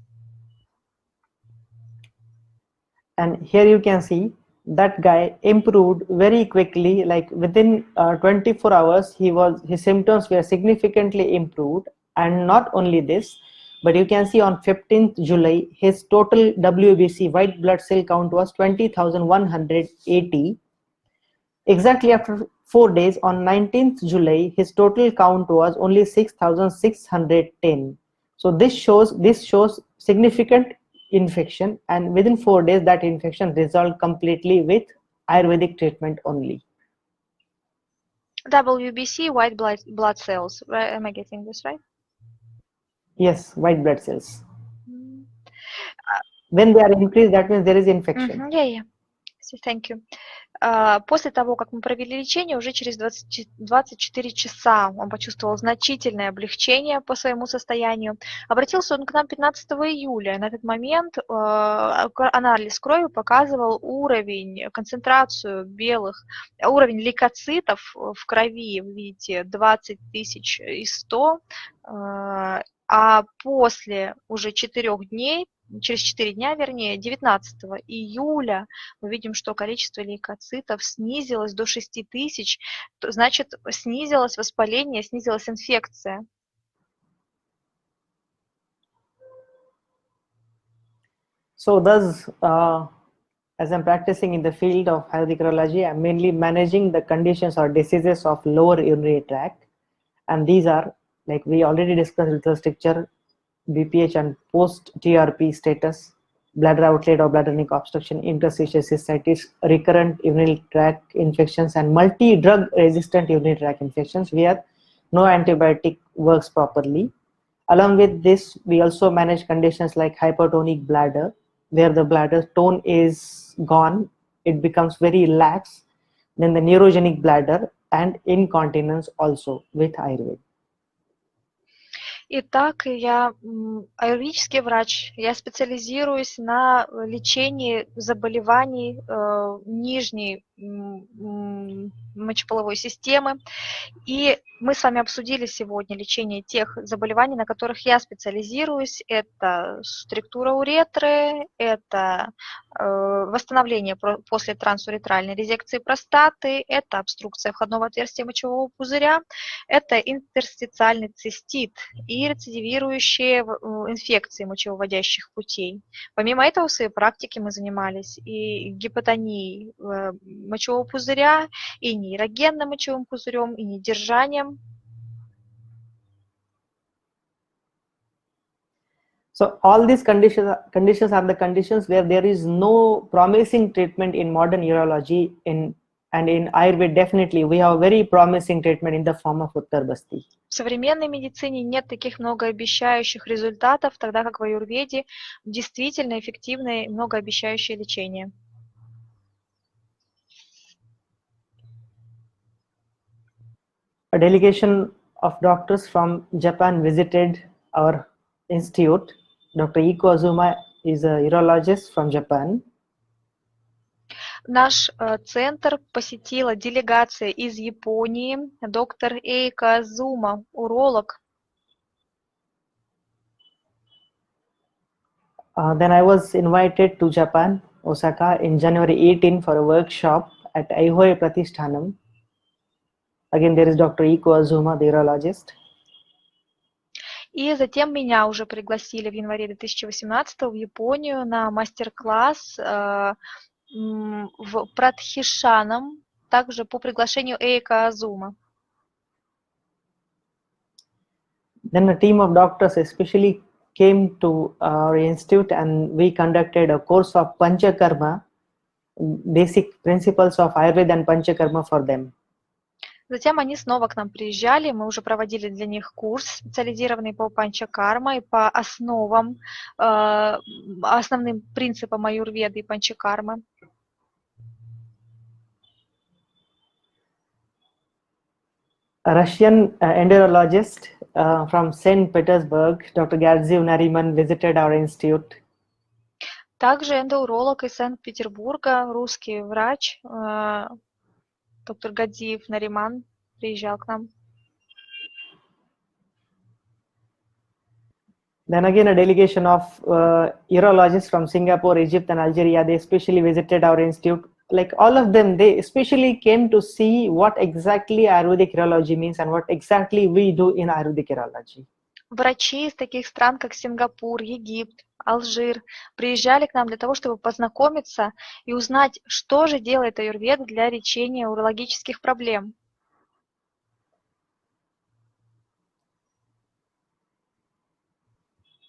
And here you can see that guy improved very quickly, like within 24 hours, his symptoms were significantly improved. And not only this, but you can see on 15th July, his total WBC, white blood cell count was 20,180. Exactly after 4 days, on 19th July, his total count was only 6,610. So this shows significant infection, and within 4 days that infection resolved completely with Ayurvedic treatment only. WBC, white blood cells, right? Am I getting this right? Yes, white blood cells. When they are increased, that means there is infection. Yeah. Thank you. После того, как мы провели лечение, уже через 24 часа он почувствовал значительное облегчение по своему состоянию. Обратился он к нам 15 июля. На этот момент анализ крови показывал концентрацию уровень лейкоцитов в крови, видите, 20 100, а после уже 4 дней, через 4 дня, 19 июля, мы видим, что количество лейкоцитов снизилось до 6000, значит, снизилось воспаление, снизилась инфекция. So thus, as I'm practicing in the field of Ayurvedic urology, I'm mainly managing the conditions or diseases of lower urinary tract. And these are, like we already discussed with the stricture, BPH and post-TRP status, bladder outlet or bladder neck obstruction, interstitial cystitis, recurrent urinary tract infections, and multi-drug resistant urinary tract infections where no antibiotic works properly. Along with this, we also manage conditions like hypertonic bladder, where the bladder tone is gone, it becomes very lax, then the neurogenic bladder, and incontinence also with Ayurveda. Итак, я аюрведический врач, я специализируюсь на лечении заболеваний нижней мочеполовой системы. И мы с вами обсудили сегодня лечение тех заболеваний, на которых я специализируюсь. Это структура уретры, это восстановление после трансуретральной резекции простаты, это обструкция входного отверстия мочевого пузыря, это интерстициальный цистит и рецидивирующие инфекции мочевыводящих путей. Помимо этого в своей практике мы занимались и гипотонией мочевого пузыря, и нейрогенным мочевым пузырем, и недержанием. So all these conditions are the conditions where there is no promising treatment in modern urology, and in Ayurveda definitely we have a very promising treatment in the form of Uttar Basti. В современной медицине нет таких многообещающих результатов, тогда как в аюрведе действительно эффективное и многообещающее лечение. A delegation of doctors from Japan visited our institute. Dr. Iko Azuma is a urologist from Japan. Наш центр посетила делегация из Японии, доктор Эйко Азума, уролог. Then I was invited to Japan, Osaka, in January 18 for a workshop at Aihoe Pratishtanam. Again, there is Dr. Iko Azuma, the urologist. И затем меня уже пригласили в январе 2018 в Японию на мастер-класс в Пратхишанам, также по приглашению Эйко Азума. Then a team of doctors especially came to our institute and we conducted a course of Panchakarma, basic principles of Ayurveda and Panchakarma for them. Затем они снова к нам приезжали, мы уже проводили для них курс, специализированный по панчакарма и по основам, основным принципам аюрведы и панчакармы. A Russian endocrinologist from St. Petersburg, Dr. Gadziv Nariman, visited our institute. Также эндоуролог из Санкт-Петербурга, русский врач, доктор Гадзиев Нариман приезжал к нам. Then again a delegation of urologists from Singapore, Egypt and Algeria, they especially visited our institute. Like all of them, they especially came to see what exactly Ayurvedic urology means and what exactly we do in Ayurvedic urology. Врачи из таких стран, как Сингапур, Египет, Алжир, приезжали к нам для того, чтобы познакомиться и узнать, что же делает аюрведа для лечения урологических проблем.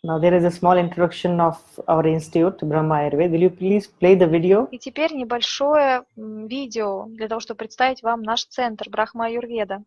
Now there is a small introduction of our institute, Brahma Ayurveda. Will you please play the video? И теперь небольшое видео для того, чтобы представить вам наш центр Brahma Ayurveda.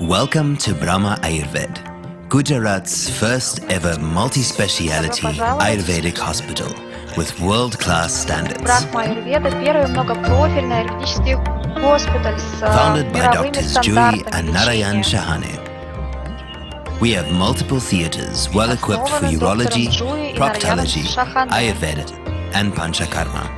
Welcome to Brahma Ayurveda, Gujarat's first ever multi-speciality Ayurvedic hospital with world-class standards. Brahma Ayurveda – первый многопрофильный аюрведический госпиталь с Founded by мировыми doctors Julie стандартами and Narayan лечения. Shahane. We have multiple theatres well equipped for Основаны доктором urology, Джули и Нараяном proctology, Шахане. Ayurveda and Panchakarma.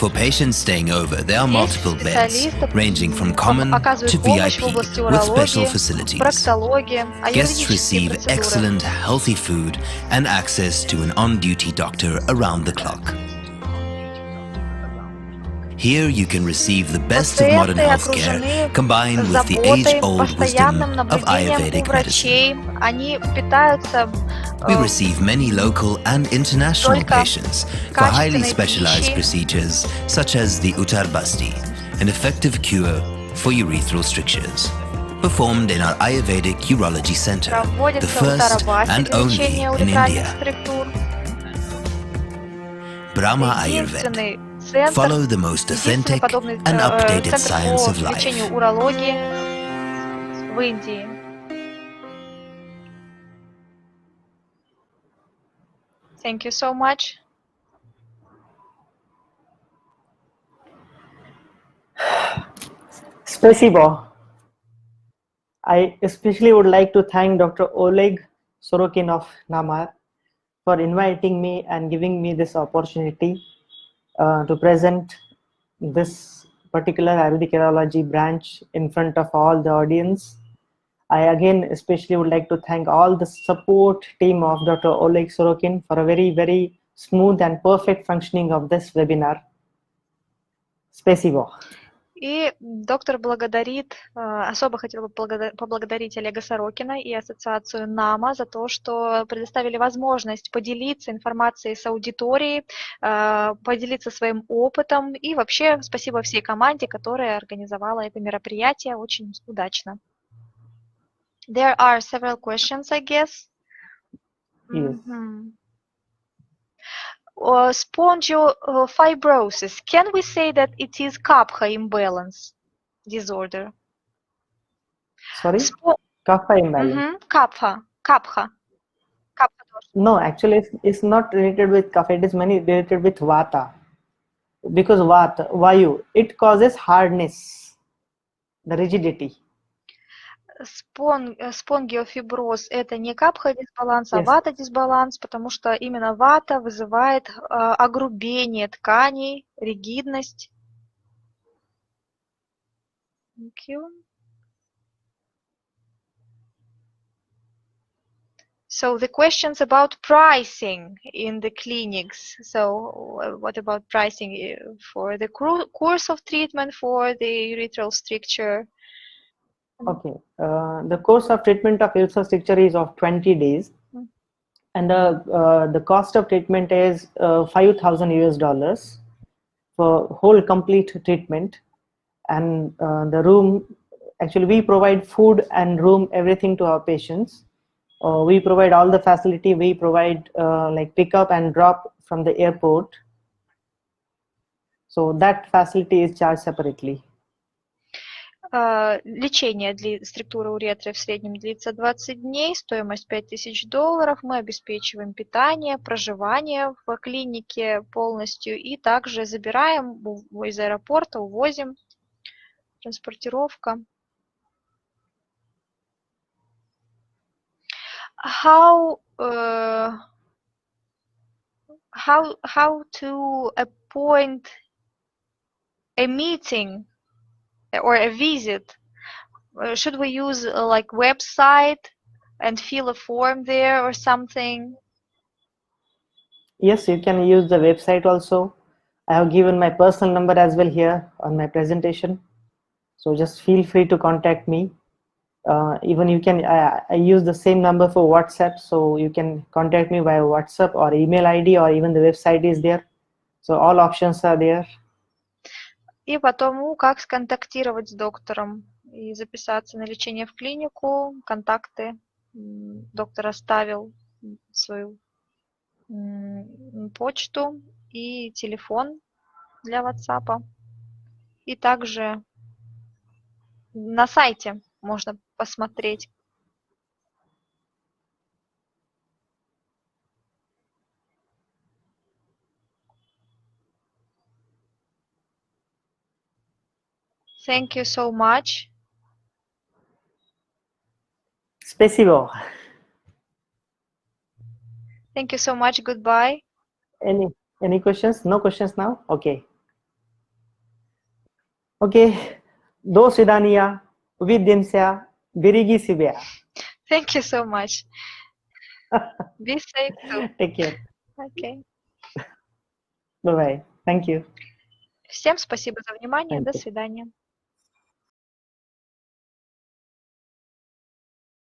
For patients staying over, there are multiple beds, ranging from common to оказывают помощь в VIP, области with special урологии, facilities. проктологии, Guests аюрведические receive процедуры. excellent, healthy food and access to an on-duty doctor around the clock. Here you can receive the best of modern Пациенты healthcare окружены combined with the заботой, age-old wisdom постоянным of наблюдением у Ayurvedic medicine. врачей. Они питаются We receive many local and international только patients for highly качественной specialized пищей. procedures such as the Uttarbasti, an effective cure for urethral strictures, performed in our Ayurvedic Urology Center, the Проводится first and ударобастик, only лечение in уретральных India. структур. Brahma Ayurveda. Единственный центр, Follow the most единственный authentic подобный and updated центр science по of life. лечению урологии в Индии. Thank you so much. Спасибо. I especially would like to thank Dr. Oleg Sorokin of Namar for inviting me and giving me this opportunity to present this particular Ayurvedic urology branch in front of all the audience. I again especially would like to thank all the support team of Dr. Oleg Sorokin for a very, very smooth and perfect functioning of this webinar. Спасибо. И доктор благодарит, особо хотела бы поблагодарить Олега Сорокина и ассоциацию НАМА за то, что предоставили возможность поделиться информацией с аудиторией, поделиться своим опытом. И вообще спасибо всей команде, которая организовала это мероприятие очень удачно. There are several questions, I guess. Yes. Spongiofibrosis. Can we say that it is kapha imbalance disorder? Sorry? Kapha imbalance. Kapha. No, actually, it's not related with kapha. It is mainly related with vata. Because vata, vayu, it causes hardness, the rigidity. Спонгиофиброз – это не капха-дисбаланс, а Yes. вата-дисбаланс, потому что именно вата вызывает огрубение тканей, ригидность. Thank you. So the questions about pricing in the clinics. So what about pricing for the course of treatment for the urethral stricture? Okay. The course of treatment of urethral stricture is of 20 days. And the cost of treatment is $5,000 for whole complete treatment. And the room, actually we provide food and room, everything to our patients. We provide all the facility. We provide like pick up and drop from the airport. So that facility is charged separately. Лечение для структуры уретры в среднем длится 20 дней, стоимость $5000. Мы обеспечиваем питание, проживание в клинике полностью и также забираем из аэропорта, увозим, транспортировка. How to appoint a meeting or a visit? Should we use like website and fill a form there or something? Yes, you can use the website also. I have given my personal number as well here on my presentation. So just feel free to contact me. Even you can, I use the same number for WhatsApp, so you can contact me via WhatsApp or email ID, or even the website is there. So all options are there. И потому, как сконтактировать с доктором и записаться на лечение в клинику, контакты. Доктор оставил свою почту и телефон для WhatsApp. И также на сайте можно посмотреть. Thank you so much. Спасибо. Thank you so much. Goodbye. Any questions? No questions now? Okay. Окей. До свидания. Увидимся. Береги себя. Thank you so much. Be safe too. Take care. Okay. Bye-bye. Thank you. Всем спасибо за внимание. Thank До you. свидания.